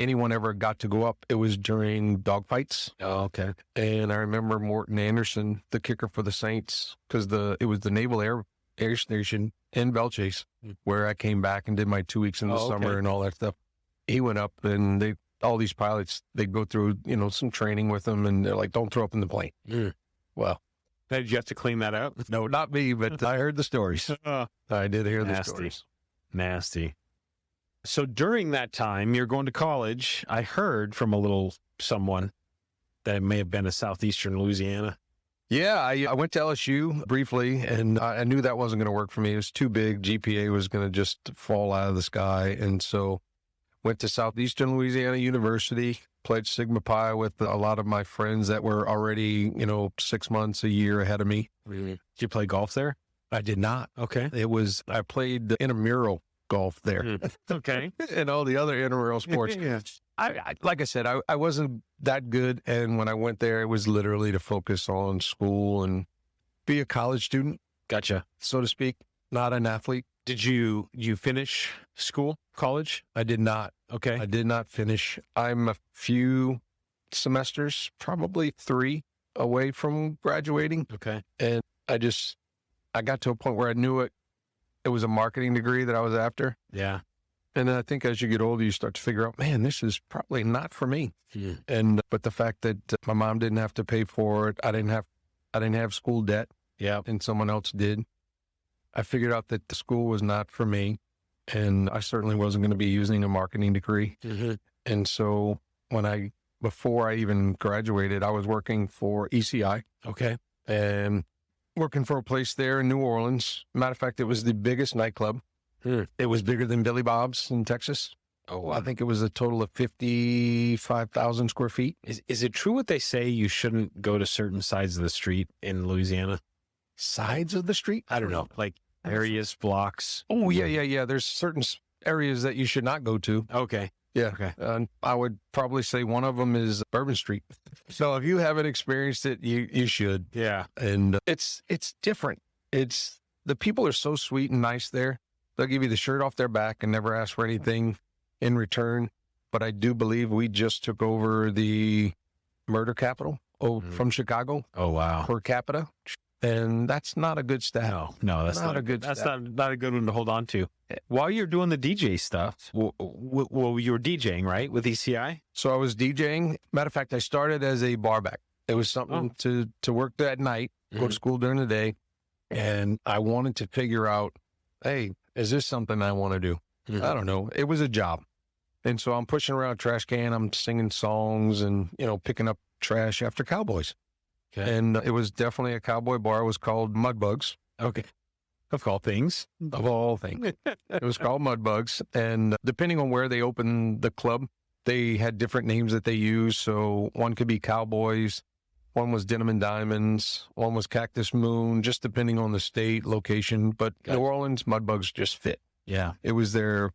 anyone ever got to go up, it was during dogfights. Oh, okay. And I remember Morton Anderson, the kicker for the Saints, because it was the Naval Air Station in Belchase, where I came back and did my 2 weeks in the summer and all that stuff. He went up, and all these pilots, they go through, some training with them, and they're like, don't throw up in the plane. Well, Did you have to clean that out? no, not me, but I heard the stories. I did hear the Nasty. stories. Nasty. So during that time, you're going to college. I heard from someone that it may have been a southeastern Louisiana. Yeah, I went to LSU briefly, and I knew that wasn't going to work for me. It was too big. GPA was going to just fall out of the sky. And so went to Southeastern Louisiana University, played Sigma Pi with a lot of my friends that were already, 6 months, a year ahead of me. Did you play golf there? I did not. Okay. I played intramural golf there Okay. and all the other intramural sports. Yeah. I like I said, I wasn't that good. And when I went there, it was literally to focus on school and be a college student, Gotcha. so to speak, not an athlete. Did you finish college? I did not. Okay. I did not finish. I'm a few semesters, probably 3 away from graduating. Okay. And I got to a point where I knew it was a marketing degree that I was after. Yeah. And then I think as you get older, you start to figure out, man, this is probably not for me. Yeah. But the fact that my mom didn't have to pay for it, I didn't have school debt, Yeah. and someone else did. I figured out that the school was not for me, and I certainly wasn't going to be using a marketing degree. Mm-hmm. And so when I before I even graduated, I was working for ECI. Okay. And working for a place there in New Orleans. Matter of fact, it was the biggest nightclub. It was bigger than Billy Bob's in Texas. Oh, wow. I think it was a total of 55,000 square feet. Is it true what they say you shouldn't go to certain sides of the street in Louisiana? Sides of the street? I don't know. Like areas, blocks. Oh, yeah. There's certain areas that you should not go to. Okay. Yeah. Okay. I would probably say one of them is Bourbon Street. So if you haven't experienced it, you should. Yeah. And it's different. The people are so sweet and nice there. They'll give you the shirt off their back and never ask for anything in return. But I do believe we just took over the murder capital from Chicago. Oh, wow. Per capita. And that's not a good stat. No, that's not a good. That's not a good one to hold on to. While you're doing the DJ stuff, well, you were DJing, right, with ECI? So I was DJing. Matter of fact, I started as a barback. It was something to work that night, go to school during the day, and I wanted to figure out, hey, is this something I want to do? I don't know. It was a job, and so I'm pushing around a trash can. I'm singing songs and picking up trash after cowboys. Okay. And it was definitely a cowboy bar. It was called Mudbugs. Okay. Of all things. Of all things. It was called Mudbugs. And depending on where they opened the club, they had different names that they used. So one could be Cowboys, one was Denim and Diamonds, one was Cactus Moon, just depending on the state, location. But New Orleans, Mudbugs just fit. Yeah. It was their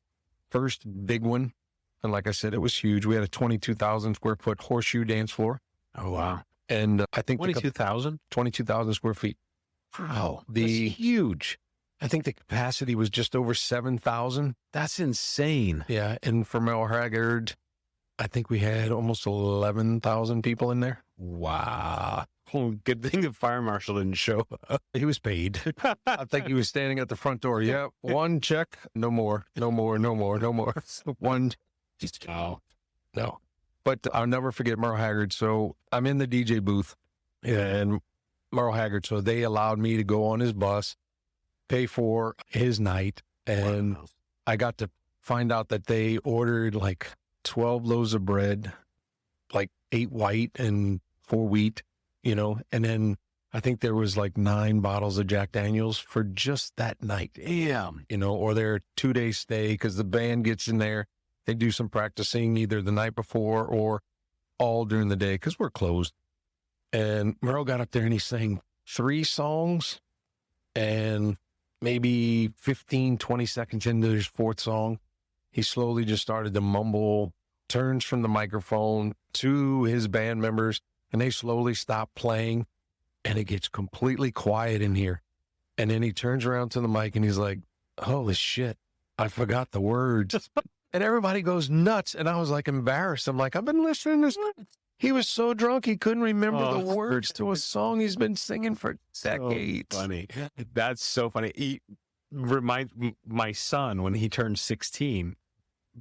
first big one. And like I said, it was huge. We had a 22,000 square foot horseshoe dance floor. Oh, wow. And I think 22,000? 22,000 square feet. Wow. That's huge. I think the capacity was just over 7,000. That's insane. Yeah. And for Merle Haggard, I think we had almost 11,000 people in there. Wow. Oh, good thing the fire marshal didn't show up. He was paid. I think he was standing at the front door. Yeah. One check. No more. No more. No more. No more. One. Oh. No. But I'll never forget Merle Haggard. So I'm in the DJ booth and Merle Haggard. So they allowed me to go on his bus, pay for his night. And I got to find out that they ordered like 12 loaves of bread, like 8 white and 4 wheat, and then I think there was like 9 bottles of Jack Daniels for just that night. Damn. Or their 2-day stay because the band gets in there. They do some practicing either the night before or all during the day because we're closed. And Merle got up there and he sang 3 songs and maybe 15, 20 seconds into his 4th song, he slowly just started to mumble, turns from the microphone to his band members, and they slowly stop playing and it gets completely quiet in here. And then he turns around to the mic and he's like, holy shit, I forgot the words. And everybody goes nuts. And I was like embarrassed. I'm like, I've been listening to this. He was so drunk he couldn't remember the words to a song he's been singing for decades. So funny. That's so funny. He reminds my son when he turned 16,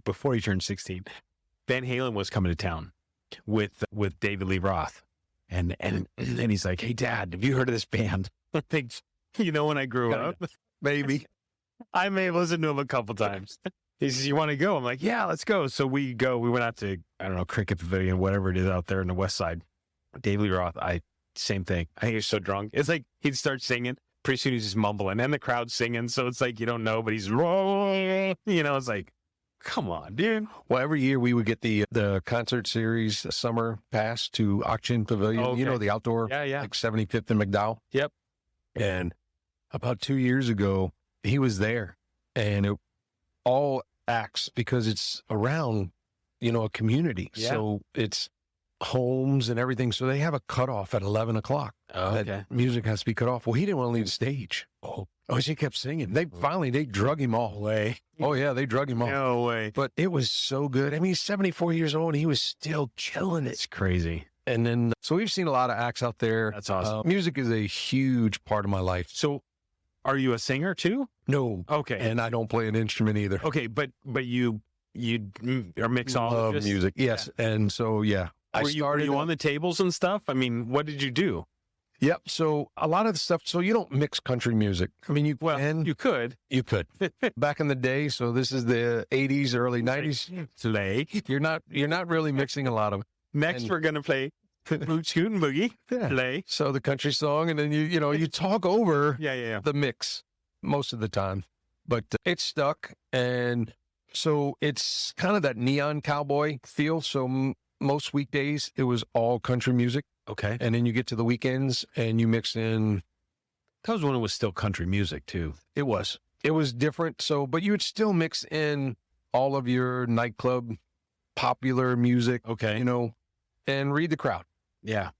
before he turned 16, Van Halen was coming to town with David Lee Roth. And he's like, hey, Dad, have you heard of this band? I think, when I grew up, Maybe. I may have listened to him a couple times. He says, you want to go? I'm like, yeah, let's go. So we go. We went out to, I don't know, Cricket Pavilion, whatever it is out there in the West Side. David Lee Roth, same thing. I think he was so drunk. It's like he'd start singing. Pretty soon he's just mumbling. And the crowd's singing. So it's like you don't know, but he's, it's like, come on, dude. Well, every year we would get the concert series summer pass to Auction Pavilion. Okay. The outdoor, like 75th and McDowell. Yep. And about 2 years ago, he was there. And all acts because it's around, a community. Yeah. So it's homes and everything. So they have a cutoff at 11 o'clock. Oh, okay. That music has to be cut off. Well, he didn't want to leave the stage. Oh, he kept singing. They drug him off. Way. Oh, yeah, they drug him off. No way. But it was so good. I mean, he's 74 years old and he was still killing it. It's crazy. And then, so we've seen a lot of acts out there. That's awesome. Music is a huge part of my life. So, are you a singer too? No. Okay. And I don't play an instrument either. Okay, but you are mixologist? Love music. Yes. Yeah. And so, yeah. Were you on the tables and stuff? I mean, what did you do? Yep. So a lot of the stuff, so you don't mix country music. I mean, you could. You could. Back in the day, so this is the 80s, early 90s. Today. You're not really mixing a lot of Next, we're going to play Boot Scoot and Boogie. Yeah. Play. So the country song, and then you talk over Yeah. the mix most of the time, but it's stuck. And so it's kind of that neon cowboy feel. So most weekdays it was all country music. Okay. And then you get to the weekends and you mix in. That was when it was still country music, too. It was different. So, but you would still mix in all of your nightclub popular music. Okay. And read the crowd. Yeah.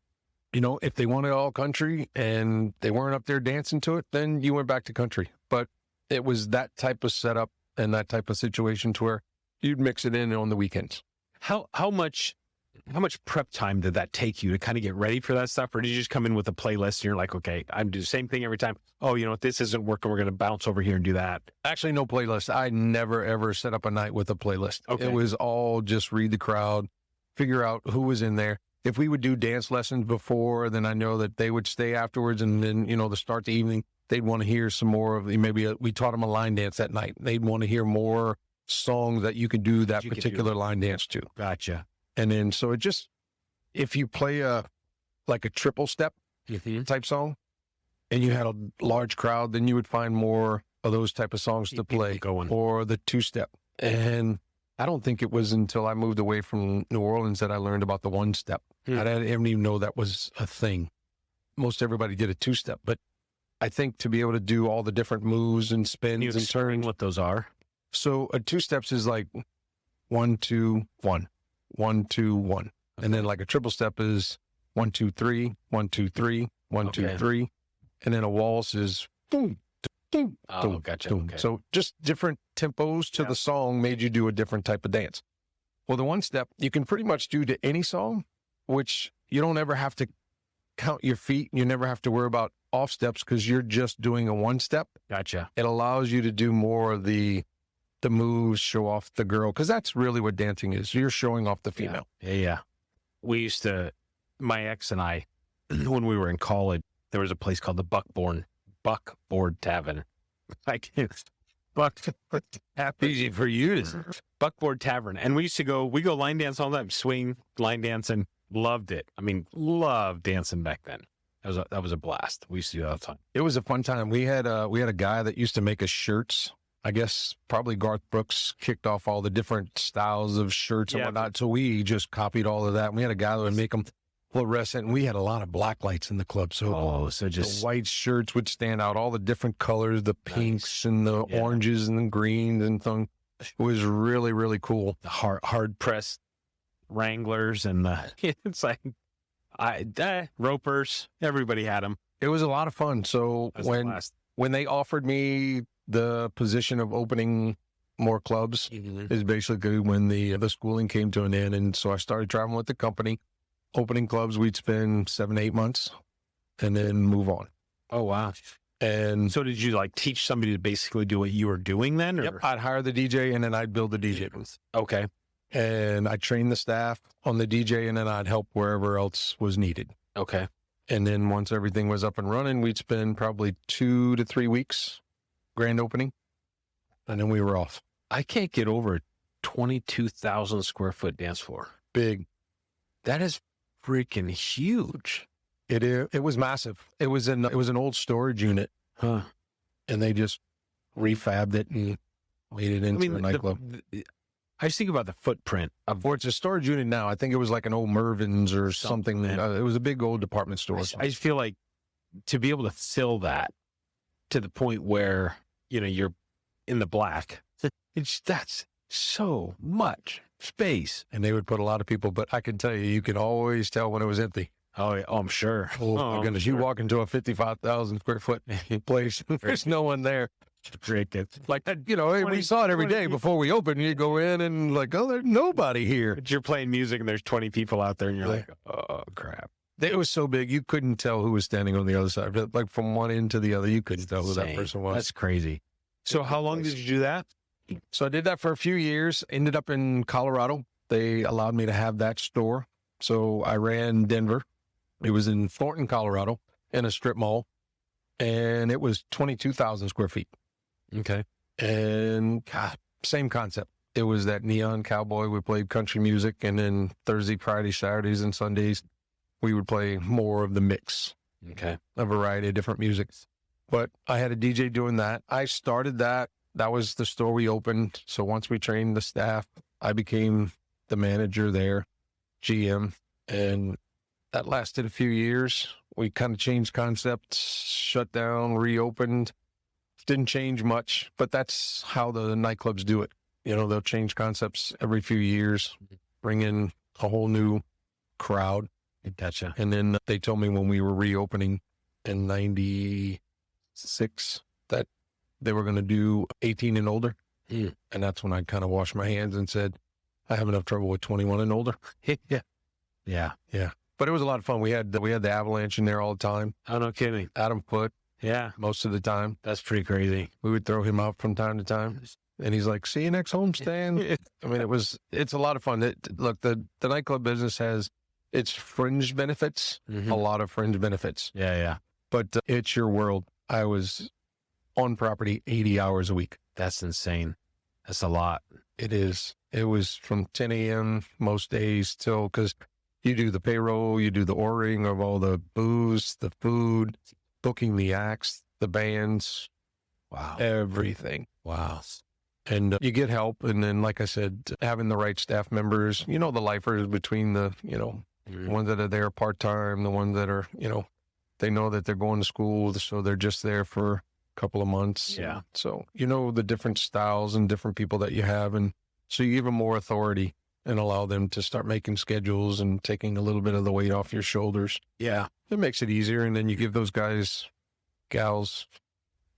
If they wanted all country and they weren't up there dancing to it, then you went back to country. But it was that type of setup and that type of situation to where you'd mix it in on the weekends. How much prep time did that take you to kind of get ready for that stuff? Or did you just come in with a playlist and you're like, okay, I'm doing the same thing every time. Oh, if this isn't working, we're going to bounce over here and do that. Actually, no playlist. I never, ever set up a night with a playlist. Okay. It was all just read the crowd, figure out who was in there. If we would do dance lessons before, then I know that they would stay afterwards. And then, to start the evening, they'd want to hear some more of we taught them a line dance that night. They'd want to hear more songs that you could do that particular line dance to. Gotcha. And then, so it just, if you play a triple step type song and you had a large crowd, then you would find more of those type of songs to play, or the two step. And I don't think it was until I moved away from New Orleans that I learned about the one step. I didn't even know that was a thing. Most everybody did a two step, but I think to be able to do all the different moves and spins and turns, what those are. So a two steps is like 1, 2, 1, 1, 2, 1. And then like a triple step is 1, 2, 3, 1, 2, 3, 1, 2, 3. And then a waltz is boom, boom, boom, gotcha. boom. Okay. So just different tempos to the song made you do a different type of dance. Well, the one step you can pretty much do to any song, which you don't ever have to count your feet. You never have to worry about off steps because you're just doing a one step. Gotcha. It allows you to do more of the moves, show off the girl, because that's really what dancing is. You're showing off the female. Yeah. We used to, my ex and I, when we were in college, there was a place called the Buckboard Tavern. Easy for you to Buckboard Tavern. And we go line dance all the time, swing, line dancing, loved it. I mean, loved dancing back then. That was a blast. We used to do that all the time. It was a fun time. We had a guy that used to make us shirts. I guess probably Garth Brooks kicked off all the different styles of shirts and whatnot. So we just copied all of that. And we had a guy that would make them fluorescent. And we had a lot of black lights in the club. So, just the white shirts would stand out, all the different colors, the pinks and the oranges and the greens and things. It was really, really cool. The hard pressed Wranglers and it's like ropers. Everybody had them. It was a lot of fun. So when they offered me the position of opening more clubs is basically when the schooling came to an end. And so I started traveling with the company, opening clubs. We'd spend 7 to 8 months and then move on. Oh, wow. And so did you teach somebody to basically do what you were doing then? Or? Yep, I'd hire the DJ and then I'd build the DJ booth. Okay. And I'd train the staff on the DJ and then I'd help wherever else was needed. Okay. And then once everything was up and running, we'd spend probably 2 to 3 weeks grand opening, and then we were off. I can't get over a 22,000 square foot dance floor. Big. That is freaking huge. It was massive. It was an old storage unit, and they just refabbed it and made it into a nightclub. I just think about the footprint of it's a storage unit now. I think it was like an old Mervyn's or something. It was a big old department store. I just feel like to be able to fill that to the point where you're in the black. That's so much space. And they would put a lot of people, but I can tell you could always tell when it was empty. Oh, yeah. I'm sure. Oh my goodness. Sure. You walk into a 55,000 square foot place, there's no one there. Like, we saw it every day before we opened. You go in and there's nobody here. But you're playing music and there's 20 people out there and you're like, oh, crap. It was so big, you couldn't tell who was standing on the other side. Like from one end to the other, you couldn't tell who that person was. That's crazy. So how long did you do that? So I did that for a few years, ended up in Colorado. They allowed me to have that store. So I ran Denver. It was in Thornton, Colorado, in a strip mall. And it was 22,000 square feet. Okay. And same concept. it was that neon cowboy. We played country music, and then Thursday, Friday, Saturdays, and Sundays, we would play more of the mix. Okay. A variety of different musics. But I had a DJ doing that. I started that. That was the store we opened. So once we trained the staff, I became the manager there, GM, and that lasted a few years. We kind of changed concepts, shut down, reopened. Didn't change much, but that's how the nightclubs do it. They'll change concepts every few years, bring in a whole new crowd. Gotcha. And then they told me when we were reopening in 96 that they were going to do 18 and older. And that's when I kind of washed my hands and said, I have enough trouble with 21 and older. Yeah. Yeah. Yeah. But it was a lot of fun. We had the Avalanche in there all the time. Oh, no kidding. Adam Foote. Yeah. Most of the time. That's pretty crazy. We would throw him out from time to time. And he's like, see you next homestand. I mean, it's a lot of fun. Look, the nightclub business has its fringe benefits, a lot of fringe benefits. Yeah, yeah. But it's your world. I was on property 80 hours a week. That's insane. That's a lot. It is. It was from 10 a.m. most days till, because you do the payroll, you do the ordering of all the booze, the food, booking the acts, the bands. Wow. Everything. Wow. And you get help. And then, like I said, having the right staff members, the lifers between the, the ones that are there part-time, the ones that are, they know that they're going to school, so they're just there for a couple of months. Yeah. So, the different styles and different people that you have. And so you give them more authority and allow them to start making schedules and taking a little bit of the weight off your shoulders. Yeah. It makes it easier. And then you give those gals,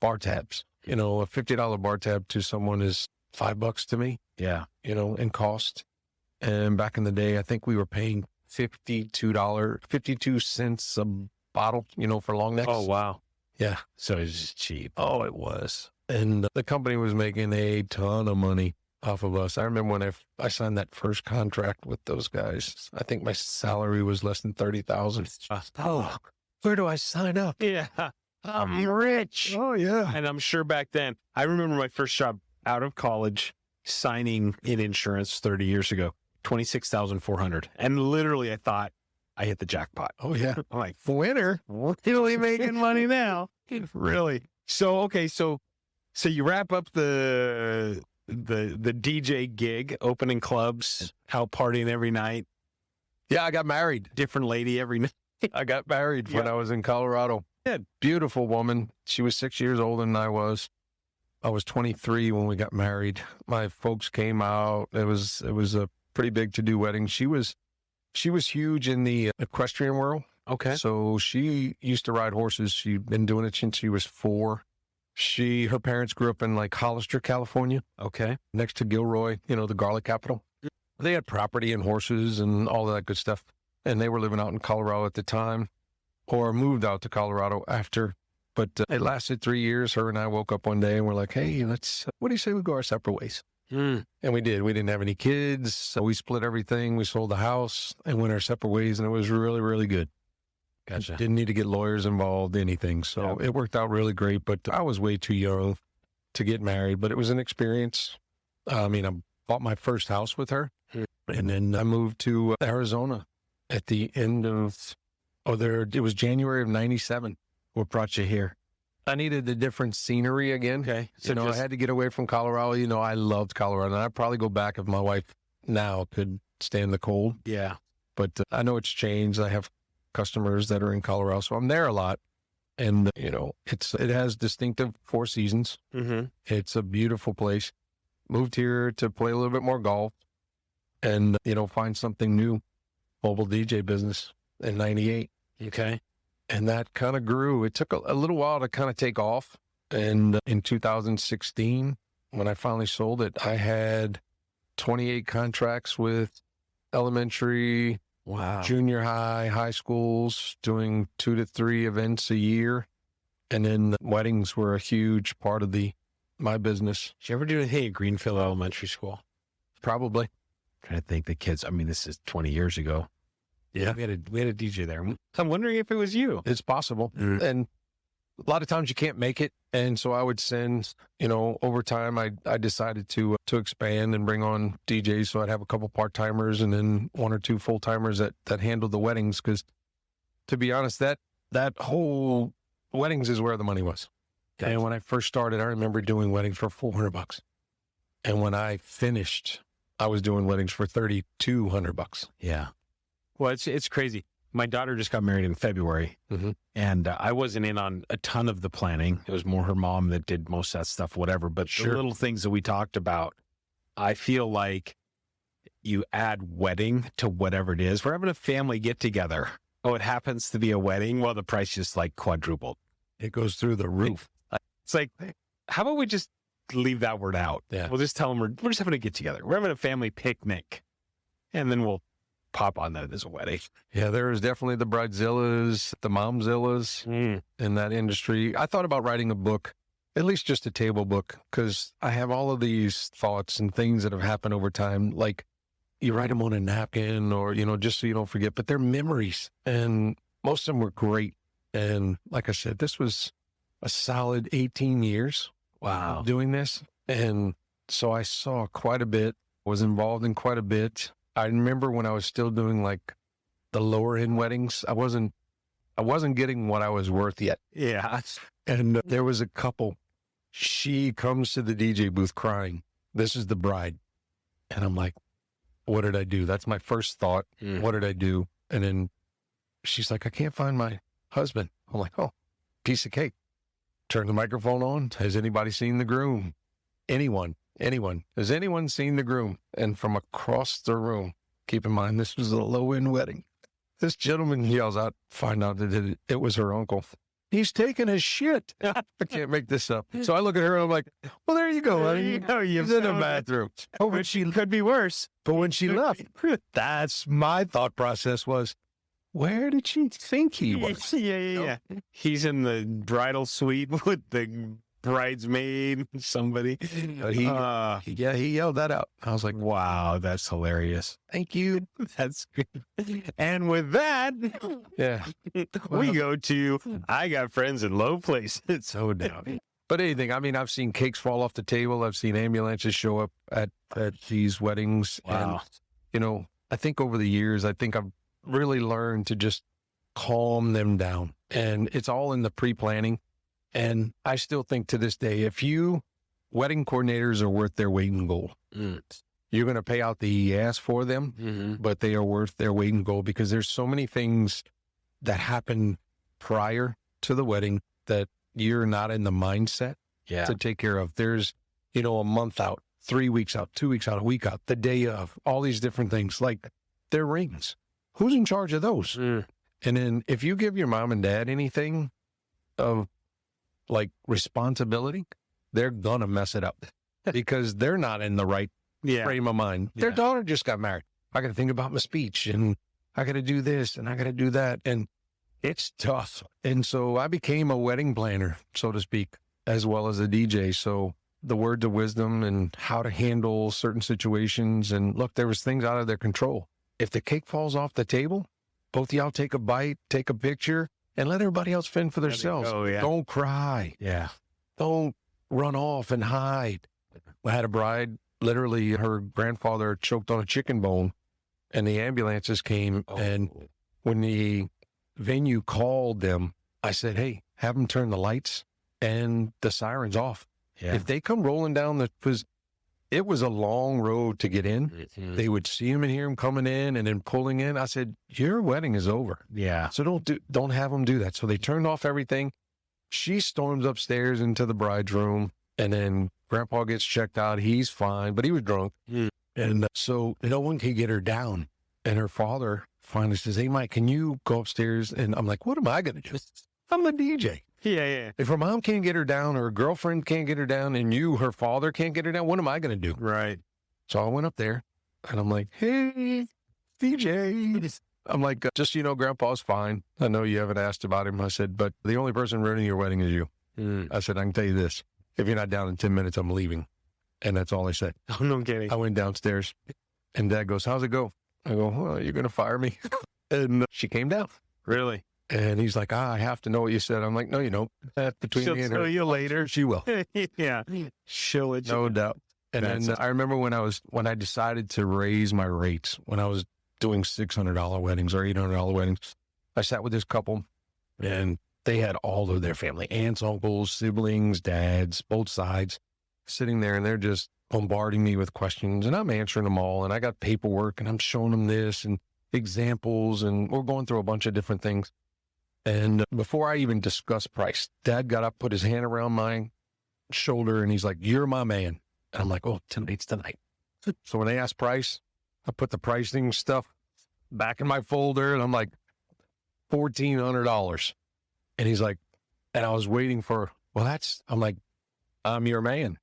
bar tabs. A $50 bar tab to someone is $5 to me. Yeah. In cost. And back in the day, I think we were paying $52 cents a bottle, for long necks. Oh, wow. Yeah. So it's cheap. Oh, it was. And the company was making a ton of money off of us. I remember when I signed that first contract with those guys, I think my salary was less than $30,000. Oh, where do I sign up? Yeah. I'm rich. Oh, yeah. And I'm sure back then, I remember my first job out of college, signing in insurance 30 years ago, $26,400. And literally I thought I hit the jackpot. Oh, yeah. I'm like, winner, really making money now. Really? So, okay. So you wrap up the DJ gig, opening clubs, out partying every night. Yeah, I got married. Different lady every night. I got married when I was in Colorado. Yeah, beautiful woman. She was 6 years older than I was. I was 23 when we got married. My folks came out. It was a pretty big to-do wedding. She was huge in the equestrian world. Okay. So she used to ride horses. She'd been doing it since she was 4. Her parents grew up in like Hollister, California. Okay. Next to Gilroy, the garlic capital. They had property and horses and all that good stuff. And they were living out in Colorado at the time, or moved out to Colorado after. But it lasted 3 years. Her and I woke up one day and we're like, hey, what do you say we go our separate ways? And we did. We didn't have any kids. So we split everything. We sold the house and went our separate ways. And it was really, really good. Gotcha. Didn't need to get lawyers involved, anything. So It worked out really great. But I was way too young to get married. But it was an experience. I bought my first house with her. And then I moved to Arizona at the end of, it was January of 97. What brought you here? I needed the different scenery again. Okay. So I had to get away from Colorado. I loved Colorado. And I'd probably go back if my wife now could stand the cold. Yeah. But I know it's changed. I have customers that are in Colorado, so I'm there a lot. And, it has distinctive 4 seasons. Mm-hmm. It's a beautiful place. Moved here to play a little bit more golf and, find something new. Mobile DJ business in 98. Okay. And that kind of grew. It took a little while to kind of take off. And in 2016, when I finally sold it, I had 28 contracts with elementary, junior high, high schools, doing 2 to 3 events a year. And then weddings were a huge part of my business. Did you ever do anything at Greenfield Elementary School? Probably. I'm trying to think the kids. This is 20 years ago. Yeah. We had a DJ there. I'm wondering if it was you. It's possible. And a lot of times you can't make it. And so I would send, over time, I decided to expand and bring on DJs. So I'd have a couple part-timers and then one or two full-timers that handled the weddings. Because to be honest, that whole weddings is where the money was. Gotcha. And when I first started, I remember doing weddings for $400. And when I finished, I was doing weddings for $3,200. Yeah. Well, it's crazy. My daughter just got married in February, and I wasn't in on a ton of the planning. It was more her mom that did most of that stuff, whatever. But the little things that we talked about, I feel like you add wedding to whatever it is. We're having a family get together. Oh, it happens to be a wedding. Well, the price just like quadrupled. It goes through the roof. It's like, how about we just leave that word out? Yeah. We'll just tell them we're just having a get together. We're having a family picnic, and then we'll pop on that as a wedding. Yeah, there's definitely the bridezillas, the momzillas in that industry. I thought about writing a book, at least just a table book, because I have all of these thoughts and things that have happened over time. Like you write them on a napkin or, just so you don't forget, but they're memories. And most of them were great. And like I said, this was a solid 18 years. Wow. Doing this. And so I saw quite a bit, was involved in quite a bit. I remember when I was still doing like the lower end weddings, I wasn't getting what I was worth yet. Yeah. And there was a couple. She comes to the DJ booth crying. This is the bride. And I'm like, what did I do? That's my first thought. What did I do? And then she's like, I can't find my husband. I'm like, oh, piece of cake. Turn the microphone on. Has anybody seen the groom? Anyone? Has anyone seen the groom? And from across the room, keep in mind, this was a low-end wedding. This gentleman yells out, find out that it was her uncle. He's taking a shit. I can't make this up. So I look at her and I'm like, well, there you go. He's in the bathroom. Oh, but she could be worse. But when she left, that's my thought process was, where did she think he was? Yeah. He's in the bridal suite with the bridesmaid, somebody. He yelled that out. I was like, wow, that's hilarious. Thank you. That's good. And with that, we go to, I got friends in low places. So down. But anything, I've seen cakes fall off the table. I've seen ambulances show up at these weddings. Wow. And, I think over the years, I've really learned to just calm them down. And it's all in the pre-planning. And I still think to this day, wedding coordinators are worth their weight in gold. You're going to pay out the ass for them, but they are worth their weight in gold because there's so many things that happen prior to the wedding that you're not in the mindset to take care of. There's, a month out, 3 weeks out, 2 weeks out, a week out, the day of, all these different things like their rings. Who's in charge of those? And then if you give your mom and dad anything of like responsibility, they're going to mess it up because they're not in the right frame of mind. Their daughter just got married. I got to think about my speech and I got to do this and I got to do that. And it's tough. And so I became a wedding planner, so to speak, as well as a DJ. So the words of wisdom and how to handle certain situations. And look, there was things out of their control. If the cake falls off the table, both of y'all take a bite, take a picture, and let everybody else fend for themselves. Don't cry. Yeah. Don't run off and hide. I had a bride, literally her grandfather choked on a chicken bone, and the ambulances came. And when the venue called them, I said, hey, have them turn the lights and the sirens off. Yeah. If they come rolling down it was a long road to get in. They would see him and hear him coming in and then pulling in. I said, your wedding is over. Yeah. So don't have them do that. So they turned off everything. She storms upstairs into the bride's room, and then grandpa gets checked out. He's fine, but he was drunk. And so no one could get her down. And her father finally says, hey, Mike, can you go upstairs? And I'm like, what am I going to do? I'm a DJ. Yeah. If her mom can't get her down or her girlfriend can't get her down and her father can't get her down, what am I going to do? Right. So I went up there and I'm like, hey, DJ. I'm like, just so you know, grandpa's fine. I know you haven't asked about him. I said, but the only person ruining your wedding is you. I said, I can tell you this. If you're not down in 10 minutes, I'm leaving. And that's all I said. Oh, no kidding. I went downstairs and Dad goes, how's it go? I go, well, you're going to fire me. And she came down. Really? And he's like, I have to know what you said. I'm like, no, you don't. That's between She'll me and tell her. you later. She will. Yeah. She'll let you No know. doubt. And then I remember when I decided to raise my rates, when I was doing $600 weddings or $800 weddings, I sat with this couple and they had all of their family, aunts, uncles, siblings, dads, both sides, sitting there, and they're just bombarding me with questions, and I'm answering them all. And I got paperwork and I'm showing them this and examples, and we're going through a bunch of different things. And before I even discussed price, Dad got up, put his hand around my shoulder, and he's like, you're my man. And I'm like, oh, tonight's tonight. So when they asked price, I put the pricing stuff back in my folder, and I'm like, $1,400. And he's like, and I was waiting for, I'm like, I'm your man.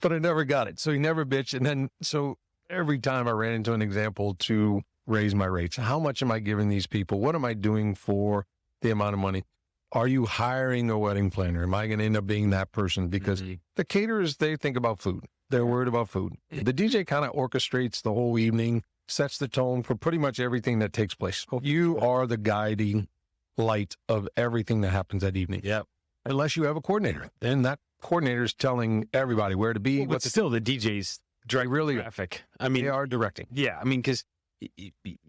But I never got it. So he never bitched. And then, so every time I ran into an example to raise my rates, how much am I giving these people? What am I doing for the amount of money? Are you hiring a wedding planner? Am I going to end up being that person? Because the caterers, they think about food. They're worried about food. The DJ kind of orchestrates the whole evening, sets the tone for pretty much everything that takes place. You are the guiding light of everything that happens that evening. Yep. Unless you have a coordinator. Then that coordinator is telling everybody where to be. But still, the DJs direct really traffic. I mean, they are directing. Yeah. I mean, because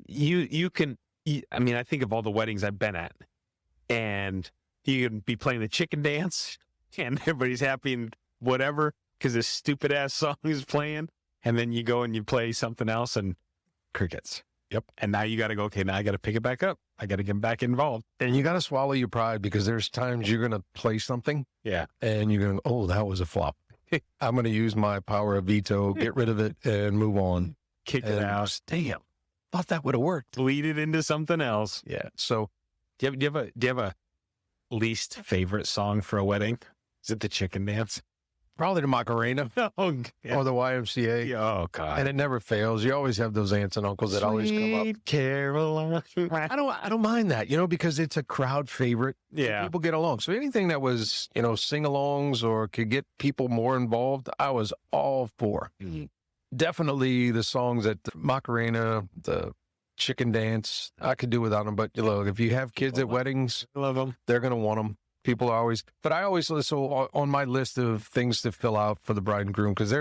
you can, I mean, I think of all the weddings I've been at, and you can be playing the chicken dance and everybody's happy and whatever because this stupid ass song is playing. And then you go and you play something else and crickets. Yep. And now you got to go, okay, now I got to pick it back up. I got to get back involved. And you got to swallow your pride, because there's times you're going to play something. Yeah. And you're going to, oh, that was a flop. I'm going to use my power of veto, get rid of it, and move on. Kick it out. Damn. Thought that would have worked. Bleed it into something else. Yeah. So do you have a least favorite song for a wedding? Is it the chicken dance? probably the Macarena Oh, or the YMCA. oh God. And it never fails. You always have those aunts and uncles that always come up. Sweet Caroline. I don't mind that, because it's a crowd favorite. Yeah. People get along. So anything that was, sing-alongs or could get people more involved, I was all for. Mm-hmm. Definitely the songs that Macarena, the chicken dance, I could do without them. But look, if you have kids at weddings, Love them. they're going to want them. People are always, but I always, so on my list of things to fill out for the bride and groom, because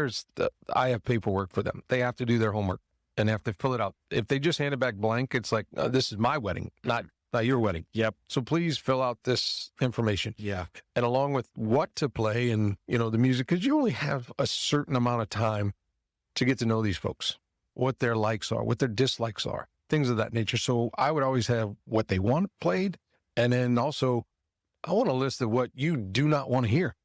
I have paperwork for them. They have to do their homework and they have to fill it out. If they just hand it back blank, it's like, this is my wedding, not your wedding. Yep. So please fill out this information. Yeah. And along with what to play and, the music, because you only have a certain amount of time to get to know these folks, what their likes are, what their dislikes are, things of that nature. So I would always have what they want played. And then also, I want a list of what you do not want to hear,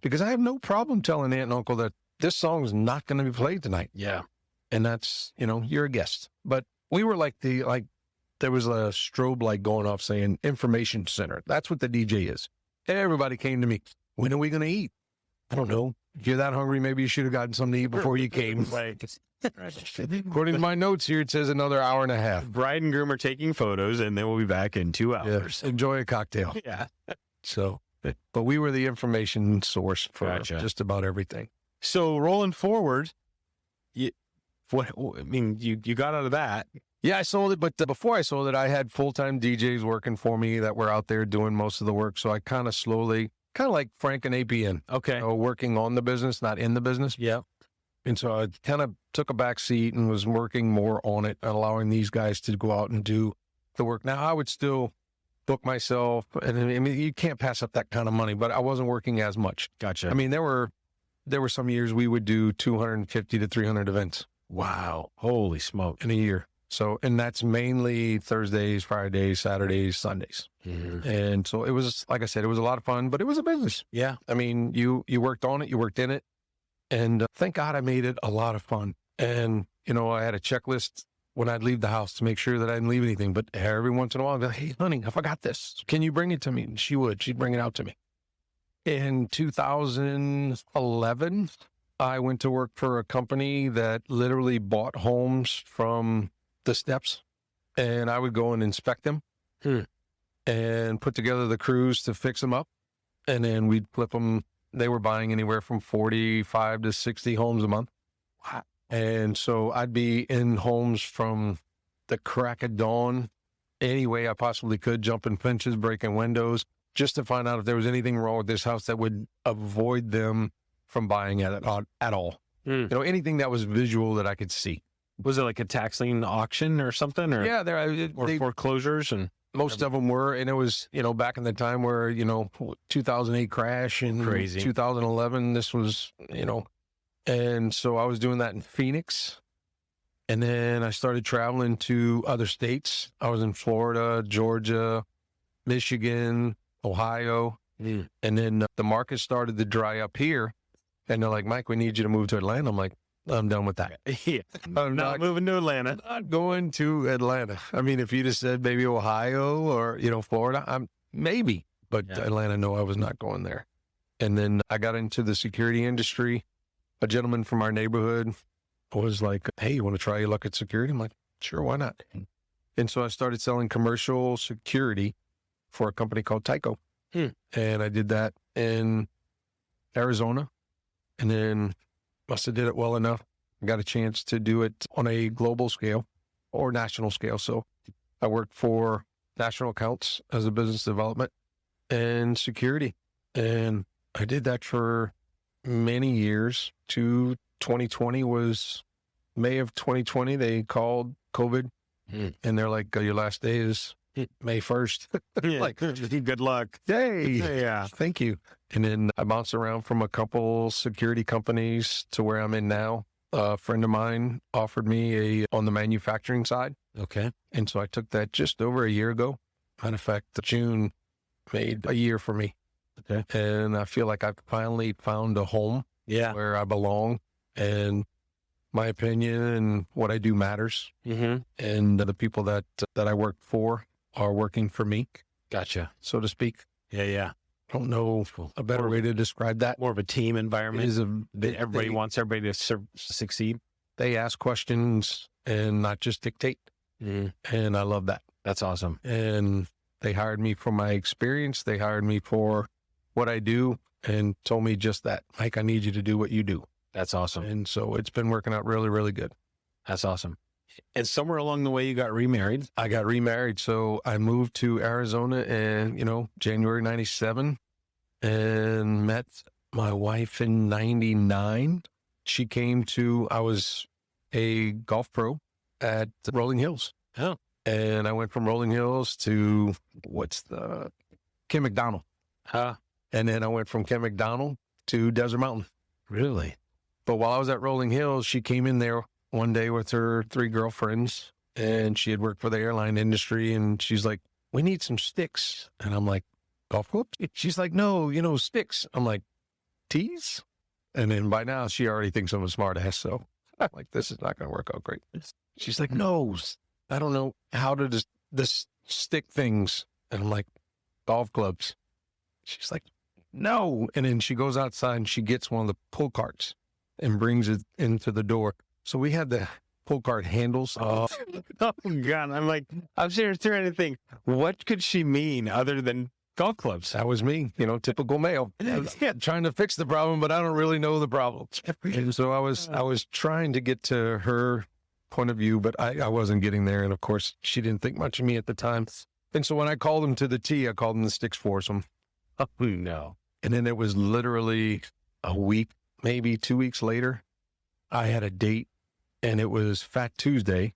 because I have no problem telling aunt and uncle that this song is not going to be played tonight. Yeah. And that's, you're a guest. But we were there was a strobe light going off saying information center. That's what the DJ is. Everybody came to me. When are we going to eat? I don't know. If you're that hungry, maybe you should have gotten something to eat before you came. According to my notes here, it says another hour and a half. Bride and groom are taking photos, and then we'll be back in 2 hours. Yeah. Enjoy a cocktail. Yeah. So, but we were the information source for just about everything. So rolling forward, you got out of that. Yeah, I sold it, but before I sold it, I had full-time DJs working for me that were out there doing most of the work. So I kind of slowly, like Frank and APN, Okay. Working on the business, not in the business. Yeah. And so I kind of took a back seat and was working more on it and allowing these guys to go out and do the work. Now, I would still book myself, and I mean, you can't pass up that kind of money, but I wasn't working as much. Gotcha. I mean, there were some years we would do 250 to 300 events. Wow. Holy smoke. In a year. So, and that's mainly Thursdays, Fridays, Saturdays, Sundays. Mm-hmm. And so it was, like I said, it was a lot of fun, but it was a business. Yeah. I mean, you worked on it, you worked in it, and thank God I made it a lot of fun. And, I had a checklist when I'd leave the house to make sure that I didn't leave anything, but every once in a while I'd be like, hey, honey, I forgot this. Can you bring it to me? And she'd bring it out to me. In 2011, I went to work for a company that literally bought homes from the steps, and I would go and inspect them and put together the crews to fix them up, and then we'd flip them. They were buying anywhere from 45 to 60 homes a month. Wow. And so I'd be in homes from the crack of dawn any way I possibly could, jumping fences, breaking windows, just to find out if there was anything wrong with this house that would avoid them from buying it at all. You know, anything that was visual that I could see. Was it like a tax lien auction or something? Or, Yeah, or foreclosures? And most of them were, and it was, you know, back in the time where, you know, 2008 crash and Crazy. 2011, this was, you know, and so I was doing that in Phoenix. And then I started traveling to other states. I was in Florida, Georgia, Michigan, Ohio. And then the market started to dry up here. And they're like, Mike, we need you to move to Atlanta. I'm like, I'm done with that. Yeah. I'm Not moving to Atlanta. not going to Atlanta. I mean, if you just said maybe Ohio or, you know, Florida, I'm maybe. But Yeah. Atlanta, no, I was not going there. And then I got into the security industry. A gentleman from our neighborhood was like, hey, you want to try your luck at security? I'm like, sure, why not? And so I started selling commercial security for a company called Tyco. And I did that in Arizona. And then must have did it well enough. I got a chance to do it on a global scale or national scale. So I worked for national accounts as a business development and security. And I did that for many years. To 2020 was May of 2020. They called COVID and they're like, your last day is May 1st. Yeah. Like, Good luck. hey, Yeah. thank you. And then I bounced around from a couple security companies to where I'm in now. A friend of mine offered me on the manufacturing side. Okay. And so I took that just over a year ago. Matter of fact, June made a year for me. Okay. And I feel like I've finally found a home Yeah. where I belong. And my opinion and what I do matters. Mm-hmm. And the people that I work for are working for me, Gotcha. so to speak. Yeah. Yeah. I don't know a better way to describe that. More of a team It environment. is Everybody wants everybody to succeed. They ask questions and not just dictate. And I love that. That's awesome. And they hired me for my experience. They hired me for what I do and told me just that, Mike, I need you to do what you do. That's awesome. And so it's been working out really, really good. That's awesome. And somewhere along the way, you got remarried. I got remarried. So I moved to Arizona in, January 97 and met my wife in 99. She came I was a golf pro at Rolling Hills. Oh. And I went from Rolling Hills to Kim McDonald. Huh. And then I went from Ken McDonald to Desert Mountain. Really? But while I was at Rolling Hills, she came in there one day with her 3 girlfriends, and she had worked for the airline industry, and she's like, we need some sticks. And I'm like, golf clubs? She's like, no, sticks. I'm like, tees? And then by now, she already thinks I'm a smart ass, so I'm like, this is not going to work out great. She's like, no, I don't know how to this stick things. And I'm like, golf clubs. She's like, no. And then she goes outside and she gets one of the pull carts and brings it into the door. So we had the pull cart handles. Oh God. I'm sure trying to think, what could she mean other than golf clubs? That was me, typical male. Trying to fix the problem, but I don't really know the problem. And so I was trying to get to her point of view, but I wasn't getting there. And of course, she didn't think much of me at the time. And so when I called him to the tee, I called him the sticks foursome. Oh, no. And then it was literally a week, maybe 2 weeks later, I had a date and it was Fat Tuesday.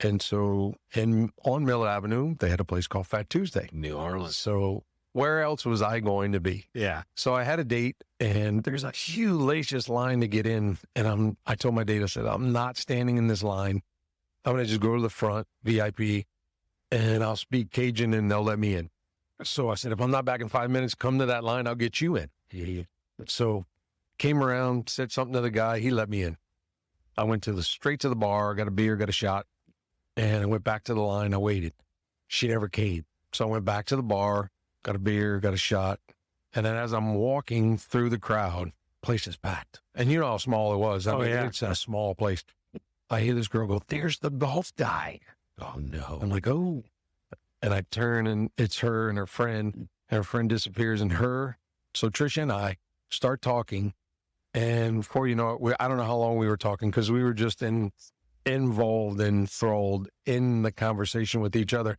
And so on Mill Avenue, they had a place called Fat Tuesday. New Orleans. So where else was I going to be? Yeah. So I had a date and there's a hellacious line to get in. And I told my date, I said, I'm not standing in this line. I'm going to just go to the front, VIP, and I'll speak Cajun and they'll let me in. So I said, if I'm not back in 5 minutes, come to that line, I'll get you in. Yeah. So came around, said something to the guy, he let me in. I went straight to the bar, got a beer, got a shot, and I went back to the line. I waited. She never came. So I went back to the bar, got a beer, got a shot. And then as I'm walking through the crowd, place is packed. And you know how small it was. I mean, yeah. It's a small place. I hear this girl go, there's the golf guy. Oh, no. I'm like, oh. And I turn and it's her and her friend disappears and so Tricia and I start talking. And before you know it, I don't know how long we were talking because we were just involved, enthralled in the conversation with each other.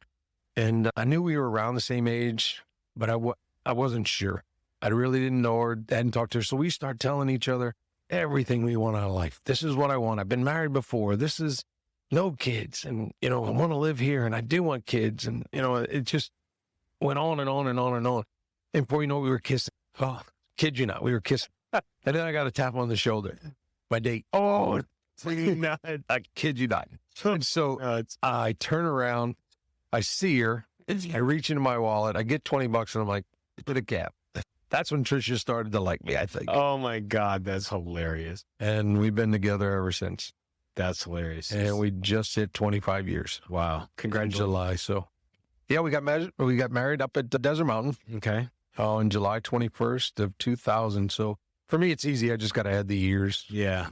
And I knew we were around the same age, but I wasn't sure. I really didn't know her, hadn't talked to her. So we start telling each other everything we want out of life. This is what I want. I've been married before. This is no kids. And, I want to live here and I do want kids. And, it just went on and on and on and on. And before you know it, we were kissing. Oh, kid you not, we were kissing. And then I got a tap on the shoulder. My date. Oh, I kid you not. And so I turn around, I see her, I reach into my wallet, I get $20 and I'm like, put a cap. That's when Tricia started to like me, I think. Oh my God, that's hilarious. And we've been together ever since. That's hilarious. And we just hit 25 years. Wow. Congratulations. In July. So yeah, we got married up at the Desert Mountain. Okay. On July 21st of 2000. So for me, it's easy. I just got to add the years. Yeah.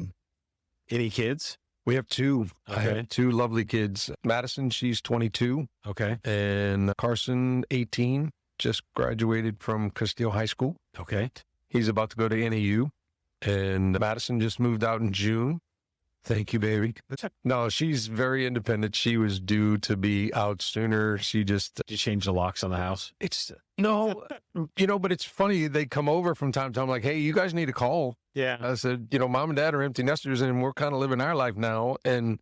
Any kids? We have two. Okay. I have two lovely kids. Madison, she's 22. Okay. And Carson, 18, just graduated from Castillo High School. Okay. He's about to go to NAU. And Madison just moved out in June. Thank you, baby. No, she's very independent. She was due to be out sooner. She just... Did you change the locks on the house? No, but it's funny. They come over from time to time like, hey, you guys need to call. Yeah. I said, mom and dad are empty nesters and we're kind of living our life now. And,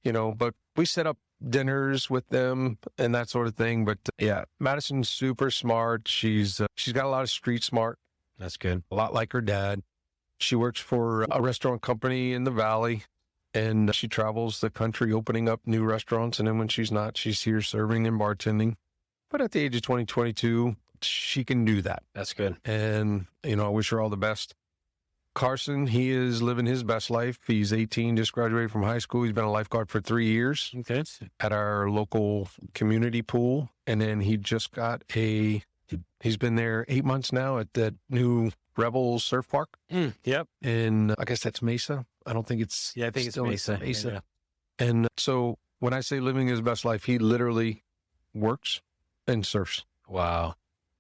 but we set up dinners with them and that sort of thing. But yeah, Madison's super smart. She's got a lot of street smart. That's good. A lot like her dad. She works for a restaurant company in the Valley. And she travels the country opening up new restaurants. And then when she's not, she's here serving and bartending. But at the age of 22, she can do that. That's good. And, I wish her all the best. Carson, he is living his best life. He's 18, just graduated from high school. He's been a lifeguard for 3 years at our local community pool. And then he just he's been there 8 months now at that new Rebel Surf Park. Yep. And I guess that's Mesa. I don't think it's... Yeah, I think it's Mesa. Yeah. And so when I say living his best life, he literally works and surfs. Wow.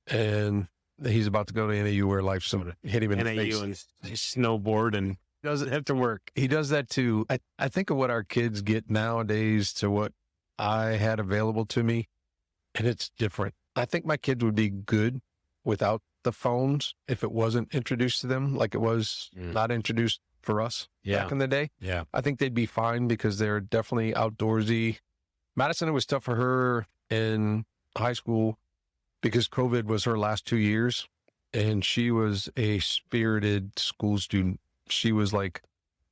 And he's about to go to NAU where life's going to hit him in the face. And snowboard and doesn't have to work. He does that too. I think of what our kids get nowadays to what I had available to me, and it's different. I think my kids would be good without the phones if it wasn't introduced to them like it was not introduced for us back in the day. Yeah. I think they'd be fine because they're definitely outdoorsy. Madison, it was tough for her in high school because COVID was her last 2 years, and she was a spirited school student. She was like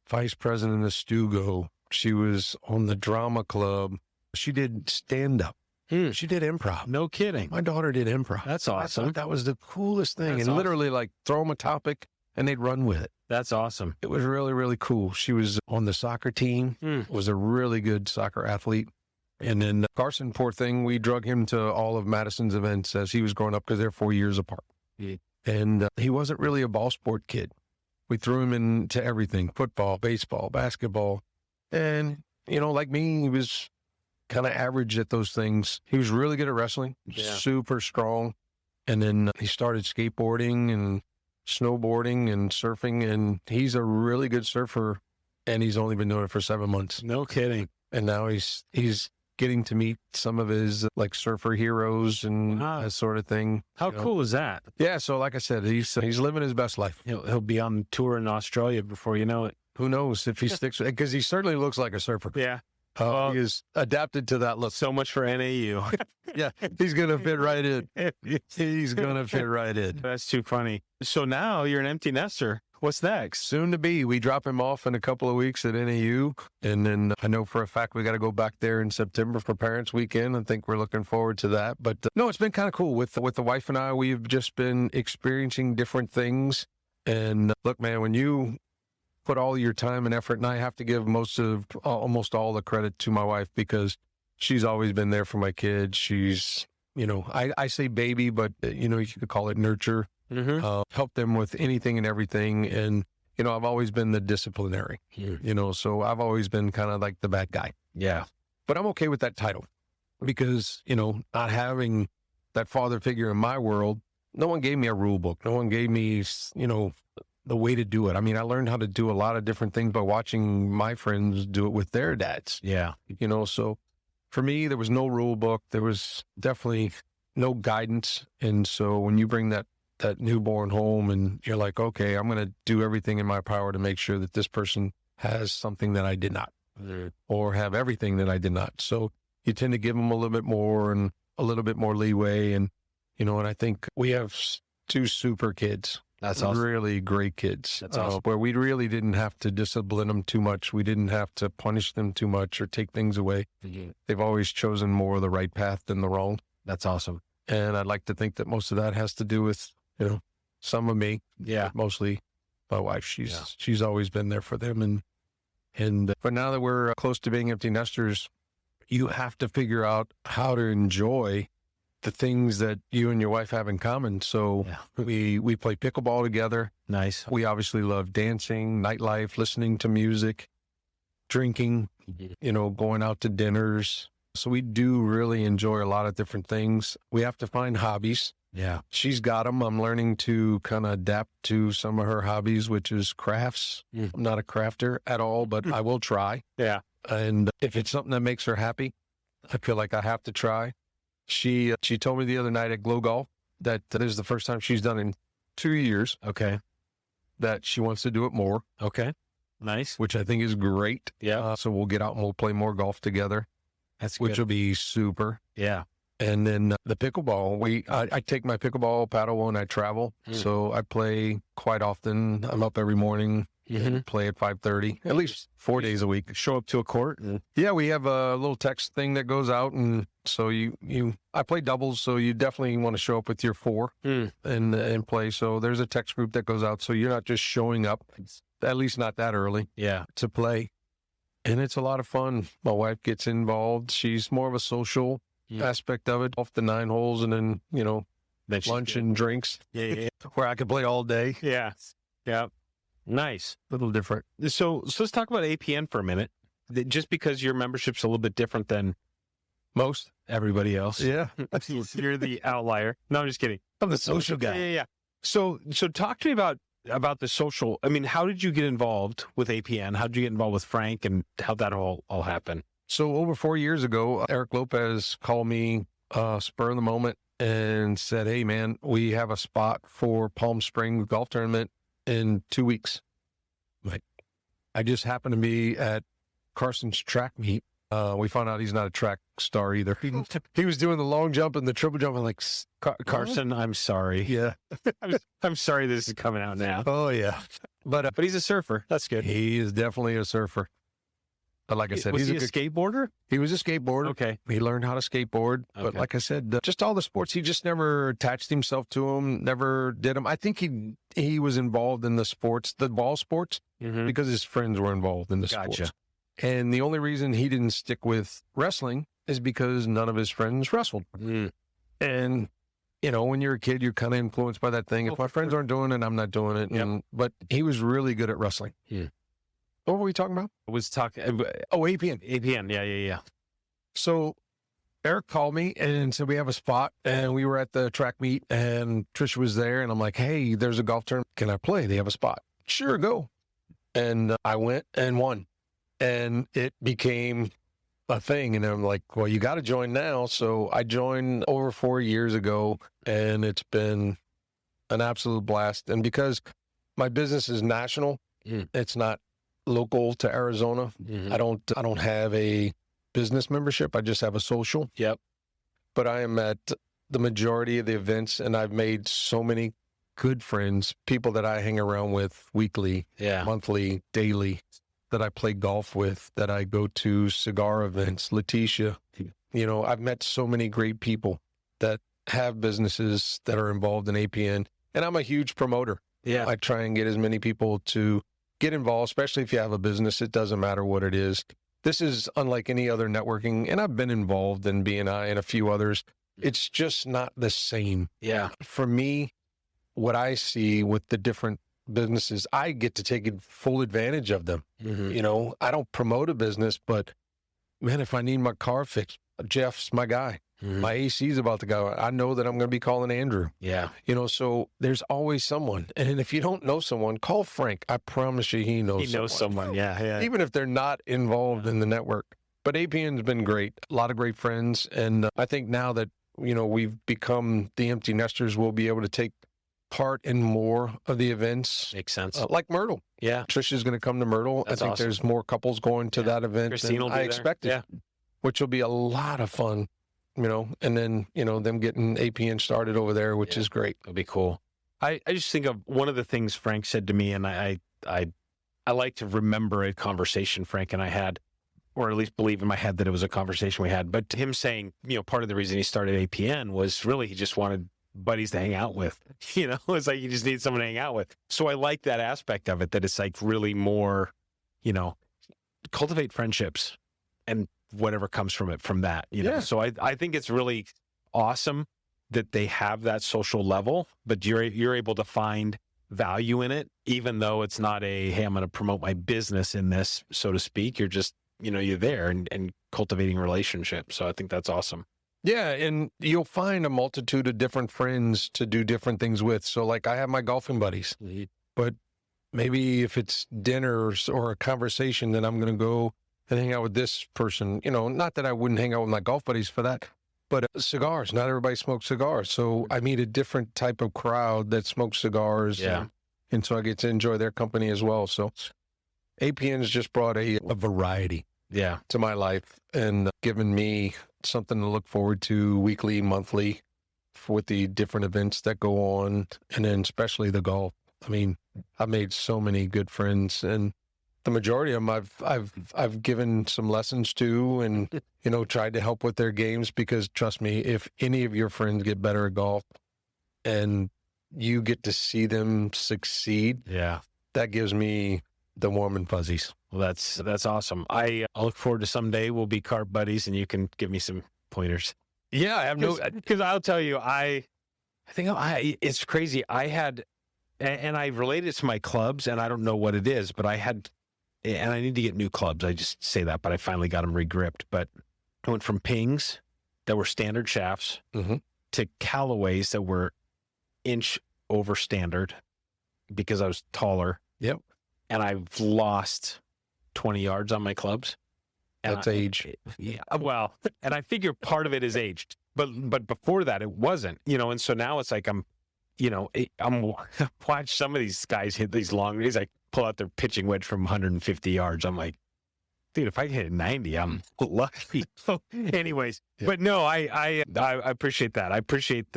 vice president of Stugo. She was on the drama club. She did stand-up. She did improv. No kidding. My daughter did improv. That's I awesome. thought that was the coolest thing. That's and awesome. literally like throw them a topic and they'd run with it. That's awesome. It was really, really cool. She was on the soccer team, was a really good soccer athlete. And then Carson, poor thing, we drug him to all of Madison's events as he was growing up because they're 4 years apart. And he wasn't really a ball sport kid. We threw him into everything, football, baseball, basketball. And, like me, he was kind of average at those things. He was really good at wrestling, super strong. And then he started skateboarding and snowboarding and surfing, and he's a really good surfer, and he's only been doing it for 7 months. No kidding. And now he's getting to meet some of his like surfer heroes and that sort of thing. How cool is that? Yeah, so like I said, he's living his best life. He'll be on tour in Australia before you know it. Who knows if he sticks with it, because he certainly looks like a surfer. Yeah. He is adapted to that look. So much for NAU. Yeah, he's going to fit right in. He's going to fit right in. That's too funny. So now you're an empty nester. What's next? Soon to be. We drop him off in a couple of weeks at NAU. And then I know for a fact we got to go back there in September for Parents Weekend. I think we're looking forward to that. But no, it's been kind of cool. With the wife and I, we've just been experiencing different things. And look, man, when you put all your time and effort, and I have to give almost all the credit to my wife because she's always been there for my kids. She's, I say baby, but, you could call it nurture. Help them with anything and everything. And, I've always been the disciplinary, so I've always been kind of like the bad guy. Yeah. But I'm okay with that title because, not having that father figure in my world, no one gave me a rule book. No one gave me, the way to do it. I mean, I learned how to do a lot of different things by watching my friends do it with their dads. Yeah. So for me, there was no rule book. There was definitely no guidance. And so when you bring that newborn home and you're like, okay, I'm going to do everything in my power to make sure that this person has something that I did not, or have everything that I did not. So you tend to give them a little bit more and a little bit more leeway. And, and I think we have 2 super kids. That's awesome. Really great kids. That's awesome. Where we really didn't have to discipline them too much. We didn't have to punish them too much or take things away. They've always chosen more of the right path than the wrong. That's awesome. And I'd like to think that most of that has to do with, some of me. Yeah. Mostly my wife. She's always been there for them. But now that we're close to being empty nesters, you have to figure out how to enjoy the things that you and your wife have in common. So we play pickleball together. Nice. We obviously love dancing, nightlife, listening to music, drinking, going out to dinners. So we do really enjoy a lot of different things. We have to find hobbies. Yeah. She's got them. I'm learning to kind of adapt to some of her hobbies, which is crafts. I'm not a crafter at all, but I will try. Yeah. And if it's something that makes her happy, I feel like I have to try. She told me the other night at Glow Golf that is the first time she's done in 2 years. Okay. That she wants to do it more. Okay. Nice. Which I think is great. Yeah. So we'll get out and we'll play more golf together. That's good. Which will be super. Yeah. And then the pickleball, I take my pickleball paddle when I travel. So I play quite often. I'm up every morning, play at 5:30, at least 4 days a week. Show up to a court. Yeah, we have a little text thing that goes out. And so I play doubles. So you definitely want to show up with your 4 and play. So there's a text group that goes out. So you're not just showing up, at least not that early to play. And it's a lot of fun. My wife gets involved. She's more of a social aspect of it, off the 9 holes and then, lunch and drinks. Yeah. Where I could play all day. Yeah. Yeah. Nice. A little different. So let's talk about APN for a minute. Just because your membership's a little bit different than most everybody else. Yeah. You're the outlier. No, I'm just kidding. I'm the social guy. Yeah. So talk to me about the social. I mean, how did you get involved with APN? How did you get involved with Frank, and how'd that all happen? So over 4 years ago, Eric Lopez called me spur of the moment and said, hey, man, we have a spot for Palm Springs golf tournament in 2 weeks. Like, I just happened to be at Carson's track meet. We found out he's not a track star either. He was doing the long jump and the triple jump. I'm like, Carson, I'm sorry. Yeah. I'm sorry this is coming out now. Oh, yeah. But he's a surfer. That's good. He is definitely a surfer. But like I said, was he's he a skateboarder? He was a skateboarder. Okay. He learned how to skateboard. But like I said, just all the sports, he just never attached himself to them, never did them. I think he was involved in the sports, the ball sports, because his friends were involved in the sports. And the only reason he didn't stick with wrestling is because none of his friends wrestled. And, when you're a kid, you're kind of influenced by that thing. If my friends aren't doing it, I'm not doing it. But he was really good at wrestling. What were we talking about? I was talking. APN. APN. Yeah. So Eric called me and said, we have a spot. And we were at the track meet and Trish was there. And I'm like, hey, there's a golf tournament. Can I play? They have a spot. Sure, go. And I went and won. And it became a thing. And I'm like, well, you got to join now. So I joined over 4 years ago and it's been an absolute blast. And because my business is national, it's not local to Arizona. I don't have a business membership. I just have a social. Yep. But I am at the majority of the events and I've made so many good friends, people that I hang around with weekly, monthly, daily, that I play golf with, that I go to cigar events, Letitia. I've met so many great people that have businesses that are involved in APN. And I'm a huge promoter. Yeah. I try and get as many people to get involved, especially if you have a business. It doesn't matter what it is. This is unlike any other networking, and I've been involved in BNI and a few others. It's just not the same. Yeah. For me, what I see with the different businesses, I get to take full advantage of them. I don't promote a business, but man, if I need my car fixed, Jeff's my guy. My AC's about to go. I know that I'm going to be calling Andrew. Yeah. So there's always someone. And if you don't know someone, call Frank. I promise you he knows someone. Yeah. Even if they're not involved in the network. But APN's been great. A lot of great friends. And I think now that, we've become the empty nesters, we'll be able to take part in more of the events. Makes sense. Like Myrtle. Yeah. Trisha's going to come to Myrtle. That's I think awesome. there's more couples going to that event Christine will than be I there. expected. Yeah. Which will be a lot of fun, and then, them getting APN started over there, which is great. It'll be cool. I just think of one of the things Frank said to me, and I like to remember a conversation Frank and I had, or at least believe in my head that it was a conversation we had. But him saying, part of the reason he started APN was really he just wanted buddies to hang out with. It's like you just need someone to hang out with. So I like that aspect of it, that it's like really more, cultivate friendships and whatever comes from it, from that. So I think it's really awesome that they have that social level, but you're able to find value in it, even though it's not hey, I'm going to promote my business in this, so to speak. You're just, you're there and cultivating relationships. So I think that's awesome. Yeah, and you'll find a multitude of different friends to do different things with. So, like, I have my golfing buddies, but maybe if it's dinner or a conversation, then I'm going to go and hang out with this person. Not that I wouldn't hang out with my golf buddies for that, but cigars. Not everybody smokes cigars. So I meet a different type of crowd that smokes cigars. Yeah. And so I get to enjoy their company as well. So APN's just brought a variety to my life and given me something to look forward to weekly, monthly with the different events that go on. And then especially the golf. I mean, I've made so many good friends, and the majority of them I've given some lessons to and, tried to help with their games, because trust me, if any of your friends get better at golf and you get to see them succeed, that gives me the warm and fuzzies. Well, that's awesome. I look forward to someday we'll be carp buddies and you can give me some pointers. Yeah, I have because I'll tell you, I think it's crazy. I had, and I related it to my clubs, and I don't know what it is, but I had, and I need to get new clubs. I just say that, but I finally got them regripped. But I went from pings that were standard shafts to Callaways that were inch over standard because I was taller. Yep. And I've lost 20 yards on my clubs. And That's age. Yeah. Well, and I figure part of it is aged, but before that it wasn't, and so now it's like I'm watch some of these guys hit these long, he's like pull out their pitching wedge from 150 yards. I'm like, dude, if I hit 90, I'm lucky. So anyways, but no, I appreciate that. I appreciate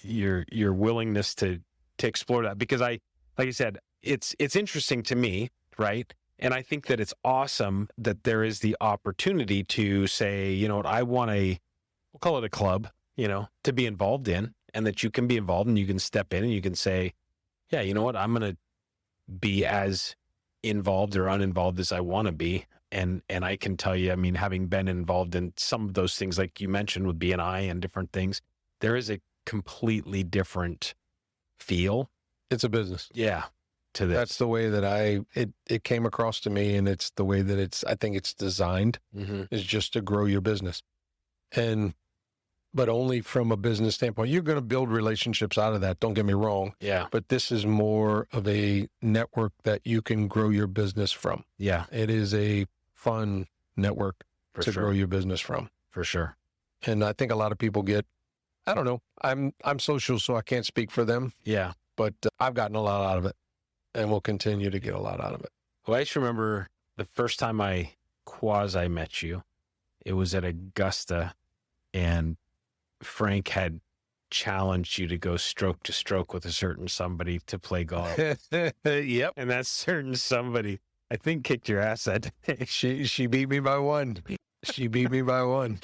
your willingness to explore that, because like I said, it's interesting to me, right? And I think that it's awesome that there is the opportunity to say, I want we'll call it a club, to be involved in, and that you can be involved and you can step in and you can say, yeah, you know what, I'm going to be as involved or uninvolved as I want to be. And I can tell you, I mean, having been involved in some of those things, like you mentioned with BNI and different things, there is a completely different feel. It's a business. Yeah. To this. That's the way that it came across to me, and it's the way that I think it's designed is just to grow your business. But only from a business standpoint. You're going to build relationships out of that, don't get me wrong. Yeah. But this is more of a network that you can grow your business from. Yeah. It is a fun network to grow your business from. For sure. And I think a lot of people I don't know, I'm social, so I can't speak for them. Yeah. But I've gotten a lot out of it, and will continue to get a lot out of it. Well, I just remember the first time I quasi met you, it was at Augusta, and Frank had challenged you to go stroke to stroke with a certain somebody to play golf. Yep. And that certain somebody, I think, kicked your ass that day. She beat me by one. She beat me by one.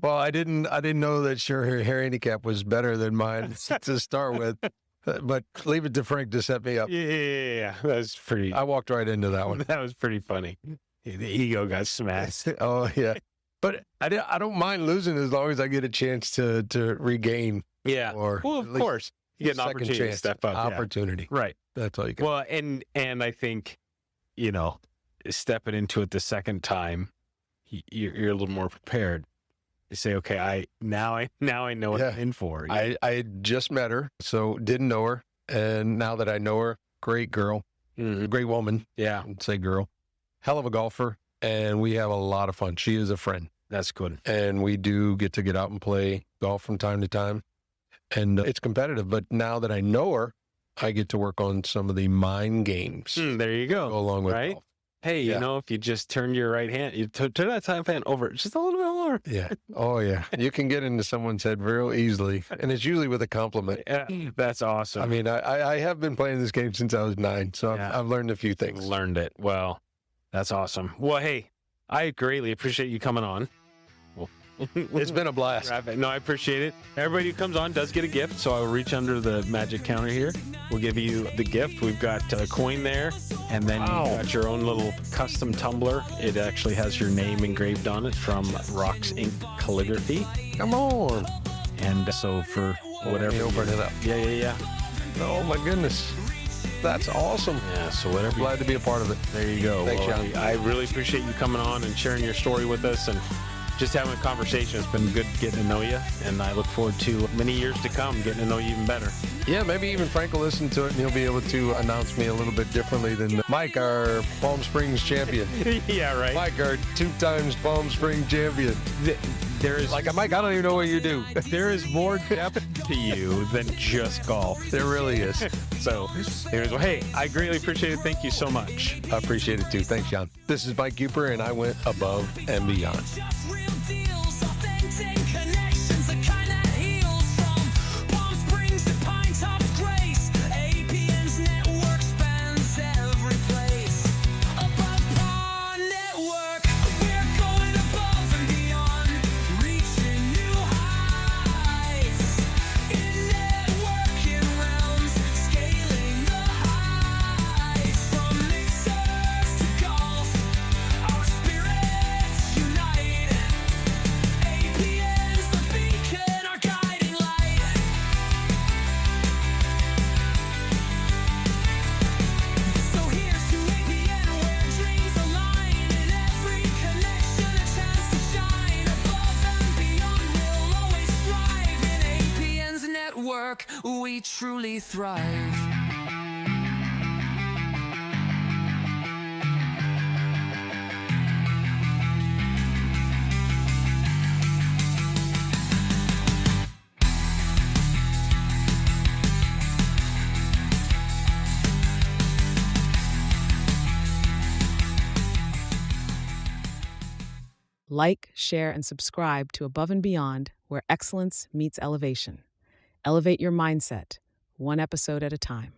Well, I didn't know that her handicap was better than mine to start with. But leave it to Frank to set me up. Yeah. That was pretty. I walked right into that one. That was pretty funny. The ego got smashed. Oh, yeah. But I don't mind losing as long as I get a chance to regain. Yeah. Or well, of course. You get an opportunity to step up. Opportunity. Yeah. Right. That's all you can. Well, and I think, stepping into it the second time, you're a little more prepared. You say, okay, I know what I'm in for. I had just met her, so didn't know her. And now that I know her, great girl, great woman. Yeah. I'd say girl. Hell of a golfer. and we have a lot of fun. She is a friend. That's good. And we do get to get out and play golf from time to time. And it's competitive. But now that I know her, I get to work on some of the mind games. There you go. Go along with right? golf. Hey, you know, if you just turn your right hand, you turn that time fan over just a little bit more. Yeah. Oh, yeah. You can get into someone's head real easily. And it's usually with a compliment. Yeah, that's awesome. I mean, I have been playing this game since I was 9, so I've learned a few things. Learned it. Well, that's awesome. Well, hey, I greatly appreciate you coming on. It's been a blast. No, I appreciate it. Everybody who comes on does get a gift, so I will reach under the magic counter here. We'll give you the gift. We've got a coin there, and then you've got your own little custom tumbler. It actually has your name engraved on it from Rocks Ink Calligraphy. Come on. And so for whatever. Open it up. Yeah. Oh, my goodness. That's awesome. Yeah, so whatever. Glad to be a part of it. There you go. Thanks, Sean. I really appreciate you coming on and sharing your story with us and just having a conversation. It's been good getting to know you, and I look forward to many years to come getting to know you even better. Yeah, maybe even Frank will listen to it, and he'll be able to announce me a little bit differently than Mike, our Palm Springs champion. Yeah, right. Mike, our 2 times Palm Springs champion. There is Mike, I don't even know what you do. There is more depth to you than just golf. There really is. So, anyways, well, hey, I greatly appreciate it. Thank you so much. I appreciate it too. Thanks, John. This is Mike Euper, and I went above and beyond. We truly thrive. Like, share, and subscribe to Above and Beyond, where excellence meets elevation. Elevate your mindset, one episode at a time.